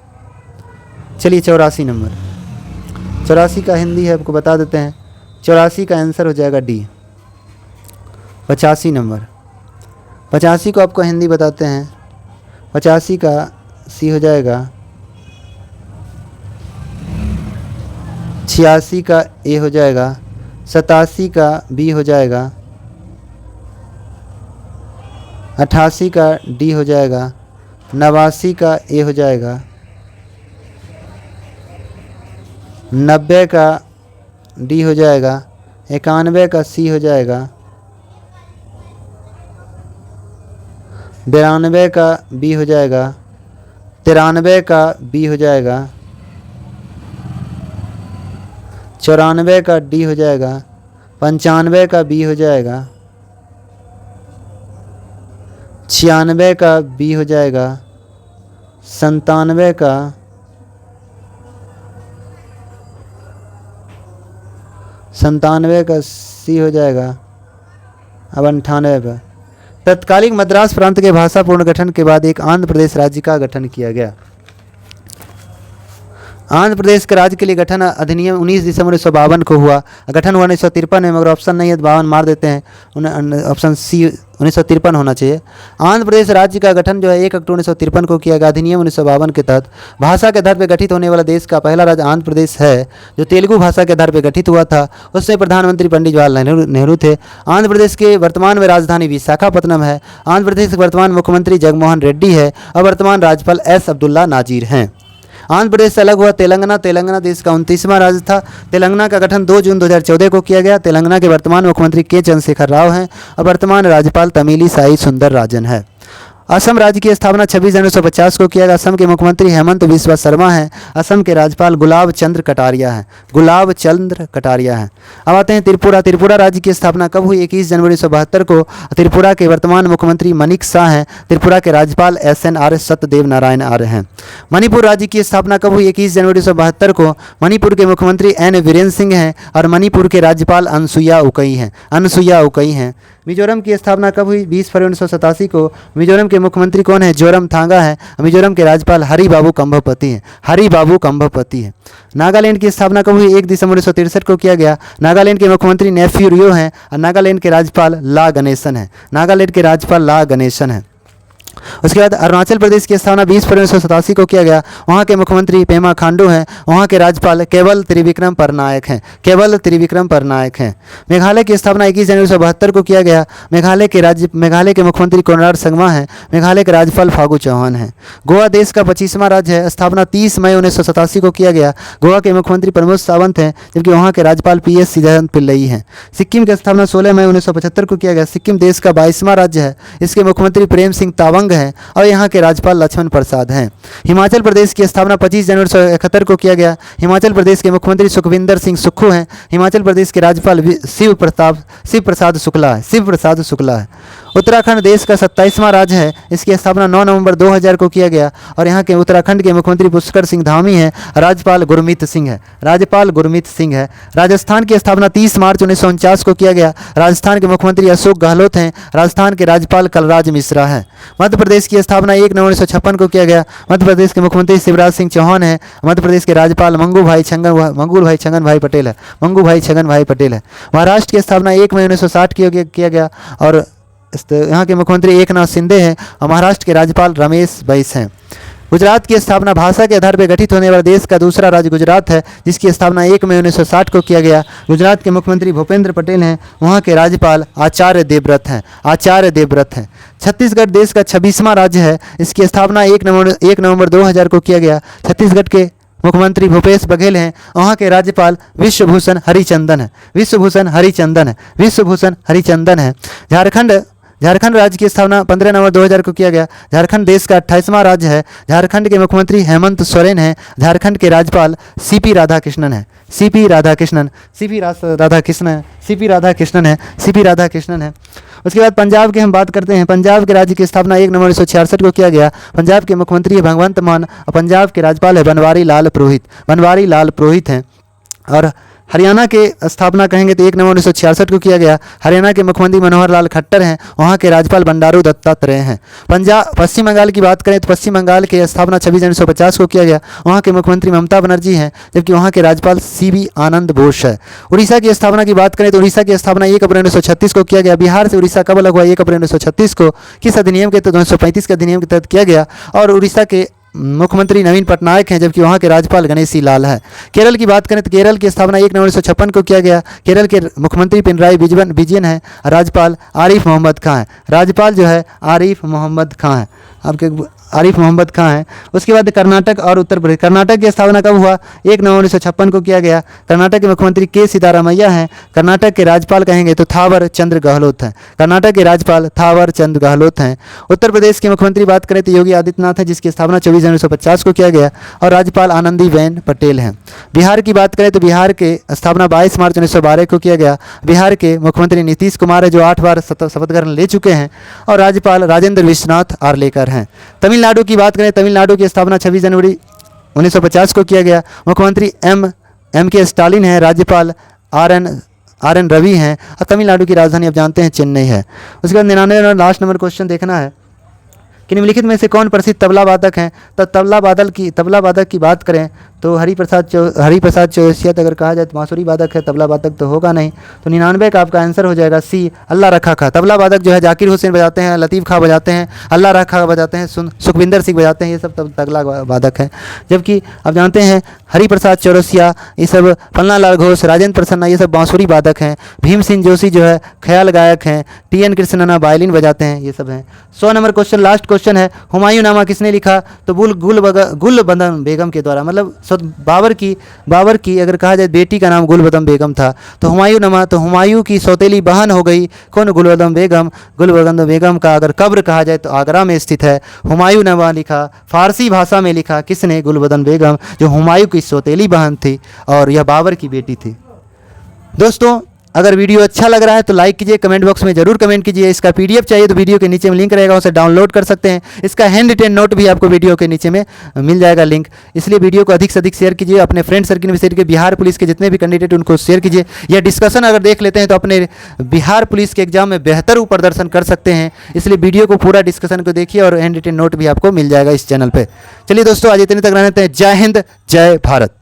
चलिए 84 नंबर। 84 का हिंदी है, आपको बता देते हैं। 84 का आंसर हो जाएगा डी। 85 नंबर। 85 को आपको हिंदी बताते हैं। 85 का सी हो जाएगा। 86 का ए हो जाएगा। 87 का बी हो जाएगा। 88 का डी हो जाएगा। 89 का ए हो जाएगा। 90 का डी हो जाएगा। 91 का सी हो जाएगा। 92 का बी हो जाएगा। 93 का बी हो जाएगा। 94 का डी हो जाएगा। 95 का बी हो जाएगा। 96 का बी हो जाएगा। 97 का 97 का सी हो जाएगा। अब 98 पर। तत्कालीन मद्रास प्रांत के भाषा पुनर्गठन के बाद एक आंध्र प्रदेश राज्य का गठन किया गया। आंध्र प्रदेश के राज्य के लिए गठन अधिनियम 19 दिसंबर 1952 को हुआ। गठन हुआ 1953 में, मगर ऑप्शन नहीं है, 52 मार देते हैं। ऑप्शन सी 1953 होना चाहिए। आंध्र प्रदेश राज्य का गठन जो है 1 अक्टूबर 1953 को किया गया। अधिनियम 1952 के तहत भाषा के आधार पर गठित होने वाला देश का पहला राज्य आंध्र प्रदेश है जो तेलुगु भाषा के आधार पर गठित हुआ था। उसमें प्रधानमंत्री पंडित जवाहरलाल नेहरू थे। आंध्र प्रदेश के वर्तमान में राजधानी विशाखापत्तनम है। आंध्र प्रदेश के वर्तमान मुख्यमंत्री जगनमोहन रेड्डी है और वर्तमान राज्यपाल एस अब्दुल्ला नाजीर हैं। आंध्र प्रदेश से अलग हुआ तेलंगाना। तेलंगाना देश का 29वां राज्य था। तेलंगाना का गठन 2 जून 2014 को किया गया। तेलंगाना के वर्तमान मुख्यमंत्री के चंद्रशेखर राव हैं और वर्तमान राज्यपाल तमिली साई सुंदर राजन है। असम राज्य की स्थापना 26 जनवरी 1950 को किया गया। असम के मुख्यमंत्री हेमंत बिस्वा शर्मा हैं। असम के राज्यपाल गुलाब चंद्र कटारिया हैं। गुलाब चंद्र कटारिया हैं। अब आते हैं त्रिपुरा। त्रिपुरा राज्य की स्थापना कब हुई? 21 जनवरी 1972 को। त्रिपुरा के वर्तमान मुख्यमंत्री मनिक शाह हैं। त्रिपुरा के राज्यपाल SNR सत्यदेव नारायण आर्य हैं। मणिपुर राज्य की स्थापना कब हुई? 21 जनवरी 1972 को। मणिपुर के मुख्यमंत्री N वीरेंद्र सिंह हैं और मणिपुर के राज्यपाल अनसुईया उकई हैं। अनसुईया उकई हैं। मिजोरम की स्थापना कब हुई? 20 फरवरी 1987 को। मिजोरम के मुख्यमंत्री कौन है? जोरमथांगा है। मिजोरम के राज्यपाल हरिबाबू कंभपति हैं। हरिबाबू कंभपति हैं। नागालैंड की स्थापना कब हुई? 1 दिसंबर 1963 को किया गया। नागालैंड के मुख्यमंत्री नेफ्यू रियो हैं और नागालैंड के राज्यपाल ला गणेशन हैं। नागालैंड के राज्यपाल ला गणेशन हैं। उसके बाद अरुणाचल प्रदेश की स्थापना 20 फरवरी 1987 को किया गया। वहाँ के मुख्यमंत्री पेमा खांडू हैं। वहाँ के राज्यपाल केवल त्रिविक्रम परनायक हैं। केवल त्रिविक्रम परनायक हैं। मेघालय की स्थापना 21 जनवरी 1972 को किया गया। मेघालय के मुख्यमंत्री कोनराड संगमा हैं। मेघालय के राज्यपाल फागू चौहान हैं। गोवा देश का 25वां राज्य है। स्थापना 30 मई 1987 को किया गया। गोवा के मुख्यमंत्री प्रमोद सावंत हैं जबकि वहाँ के राज्यपाल PS श्रीधरन पिल्लई हैं। सिक्किम की स्थापना 16 मई 1975 को किया गया। सिक्किम देश का 22वां राज्य है। इसके मुख्यमंत्री प्रेम सिंह तावंग हैं और यहाँ के राज्यपाल लक्ष्मण प्रसाद हैं। हिमाचल प्रदेश की स्थापना 25 जनवरी 1971 को किया गया। हिमाचल प्रदेश के मुख्यमंत्री सुखविंदर सिंह सुक्खू हैं। हिमाचल प्रदेश के राज्यपाल शिव प्रसाद शुक्ला है। उत्तराखंड देश का 27वां राज्य है। इसकी स्थापना 9 नवंबर 2000 को किया गया और यहाँ के उत्तराखंड के मुख्यमंत्री पुष्कर सिंह धामी हैं। राज्यपाल गुरमीत सिंह है। राज्यपाल गुरमीत सिंह है। राजस्थान की स्थापना 30 मार्च 1949 को किया गया। राजस्थान के मुख्यमंत्री अशोक गहलोत हैं। राजस्थान के राज्यपाल कलराज मिश्रा हैं। मध्य प्रदेश की स्थापना 1 नवंबर 1956 को किया गया। मध्य प्रदेश के मुख्यमंत्री शिवराज सिंह चौहान हैं। मध्य प्रदेश के राज्यपाल मंगू भाई छगन भाई पटेल है। महाराष्ट्र की स्थापना 1 मई 1960 किया गया और यहाँ के मुख्यमंत्री एकनाथ शिंदे हैं और महाराष्ट्र के राज्यपाल रमेश बैस हैं। गुजरात की स्थापना भाषा के आधार पर गठित होने वाला देश का दूसरा राज्य गुजरात है जिसकी स्थापना 1 मई 1960 को किया गया। गुजरात के मुख्यमंत्री भूपेंद्र पटेल हैं। वहाँ के राज्यपाल आचार्य देवव्रत हैं। छत्तीसगढ़ देश का 26वां राज्य है। इसकी स्थापना 1 नवंबर 2000 को किया गया। छत्तीसगढ़ के मुख्यमंत्री भूपेश बघेल हैं। वहाँ के राज्यपाल विश्वभूषण हरिचंदन है। झारखंड राज्य की स्थापना 15 नवंबर 2000 को किया गया। झारखंड देश का 28वां राज्य है। झारखंड के मुख्यमंत्री हेमंत सोरेन हैं। झारखंड के राज्यपाल CP राधाकृष्णन है। उसके बाद पंजाब की हम बात करते हैं। पंजाब के राज्य की स्थापना 1 नवंबर 1966 को किया गया। पंजाब के मुख्यमंत्री है भगवंत मान और पंजाब के राज्यपाल है बनवारी लाल पुरोहित हैं। और हरियाणा के स्थापना कहेंगे तो 1 नवंबर 1966 को किया गया। हरियाणा के मुख्यमंत्री मनोहर लाल खट्टर हैं। वहाँ के राज्यपाल बंडारू दत्तात्रेय हैं। पश्चिम बंगाल की बात करें तो पश्चिम बंगाल की स्थापना 26 जनवरी 1950 को किया गया। वहाँ के मुख्यमंत्री ममता बनर्जी हैं जबकि वहाँ के राज्यपाल CB आनंद बोस है। उड़ीसा की स्थापना की बात करें तो उड़ीसा की स्थापना 1 अप्रैल 1936 को किया गया। बिहार से उड़ीसा कब अलग हुआ? 1 अप्रैल 1936 को। किस अधिनियम के तहत? 1935 के अधिनियम के तहत किया गया। और उड़ीसा के मुख्यमंत्री नवीन पटनायक हैं जबकि वहाँ के राज्यपाल गणेशी लाल है। केरल की बात करें तो केरल की स्थापना 1 नवंबर 1956 को किया गया। केरल के मुख्यमंत्री पिनराई विजयन है। राज्यपाल आरिफ मोहम्मद खां है। राज्यपाल जो है आरिफ मोहम्मद खां है। उसके बाद कर्नाटक और उत्तर प्रदेश। कर्नाटक की स्थापना कब हुआ? 1 नवंबर 1956 को किया गया। कर्नाटक के मुख्यमंत्री K सिद्धारामैया हैं। कर्नाटक के राज्यपाल कहेंगे तो थावर चंद्र गहलोत हैं। कर्नाटक के राज्यपाल थावर चंद्र गहलोत हैं। उत्तर प्रदेश के मुख्यमंत्री बात करें तो योगी आदित्यनाथ है जिसकी स्थापना 24 जनवरी 1950 को किया गया और राज्यपाल आनंदीबेन पटेल हैं। बिहार की बात करें तो बिहार के स्थापना 22 मार्च 1912 को किया गया। बिहार के मुख्यमंत्री नीतीश कुमार है जो 8 बार शपथ ग्रहण ले चुके हैं और राज्यपाल राजेंद्र विश्वनाथ आर्लेकर हैं। तमिलनाडु की बात करें, तमिलनाडु की स्थापना 26 जनवरी 1950 को किया गया। मुख्यमंत्री M.K. स्टालिन है। राज्यपाल आर एन रवि हैं और तमिलनाडु की राजधानी आप जानते हैं चेन्नई है। उसके बाद 99 और लास्ट नंबर क्वेश्चन देखना है कि निम्नलिखित में से कौन प्रसिद्ध तबला वादक हैं? तो तबला वादक की बात करें तो हरिप्रसाद चौरसिया अगर कहा जाए तो बांसुरी वादक है, तबला वादक तो होगा नहीं। तो 99 का आपका आंसर हो जाएगा C अल्लाह रखा खा। तबला वादक जो है जाकिर हुसैन बजाते हैं, लतीफ़ खां बजाते हैं, अल्लाह रखा बजाते हैं, सुखविंदर सिंह बजाते हैं। ये सब तबला वादक हैं। जबकि आप जानते हैं हरिप्रसाद चौरसिया, ये सब पन्ना लाल घोष, राजेंद्र प्रसन्ना, ये सब बांसुरी वादक हैं। भीम सिंह जोशी जो है ख्याल गायक हैं। TN कृष्णना वायलिन बजाते हैं। ये सब हैं। 100 नंबर क्वेश्चन लास्ट क्वेश्चन है, हुमायूं नामा किसने लिखा? तो गुल बंदन बेगम के द्वारा, मतलब बाबर की अगर कहा जाए बेटी का नाम गुलबदम बेगम था, तो हुमायूं की सौतेली बहन हो गई कौन? गुलबदम बेगम। गुलबदम बेगम का अगर कब्र कहा जाए तो आगरा में स्थित है। हुमायूं ने वहाँ लिखा, फारसी भाषा में लिखा, किसने? गुलबदम बेगम, जो हुमायूं की सौतेली बहन थी और यह बाबर की बेटी थी। दोस्तों, अगर वीडियो अच्छा लग रहा है तो लाइक कीजिए, कमेंट बॉक्स में जरूर कमेंट कीजिए। इसका पीडीएफ चाहिए तो वीडियो के नीचे में लिंक रहेगा, उसे डाउनलोड कर सकते हैं। इसका हैंड रिटेन नोट भी आपको वीडियो के नीचे में मिल जाएगा लिंक। इसलिए वीडियो को अधिक से अधिक शेयर कीजिए, अपने फ्रेंड सर्किल में शेयर कीजिए। बिहार पुलिस के जितने भी कैंडिडेट उनको शेयर कीजिए। यह डिस्कशन अगर देख लेते हैं तो अपने बिहार पुलिस के एग्जाम में बेहतर प्रदर्शन कर सकते हैं। इसलिए वीडियो को पूरा डिस्कशन को देखिए और हैंड रिटेन नोट भी आपको मिल जाएगा इस चैनल पर। चलिए दोस्तों, आज इतने तक रहते हैं। जय हिंद, जय भारत।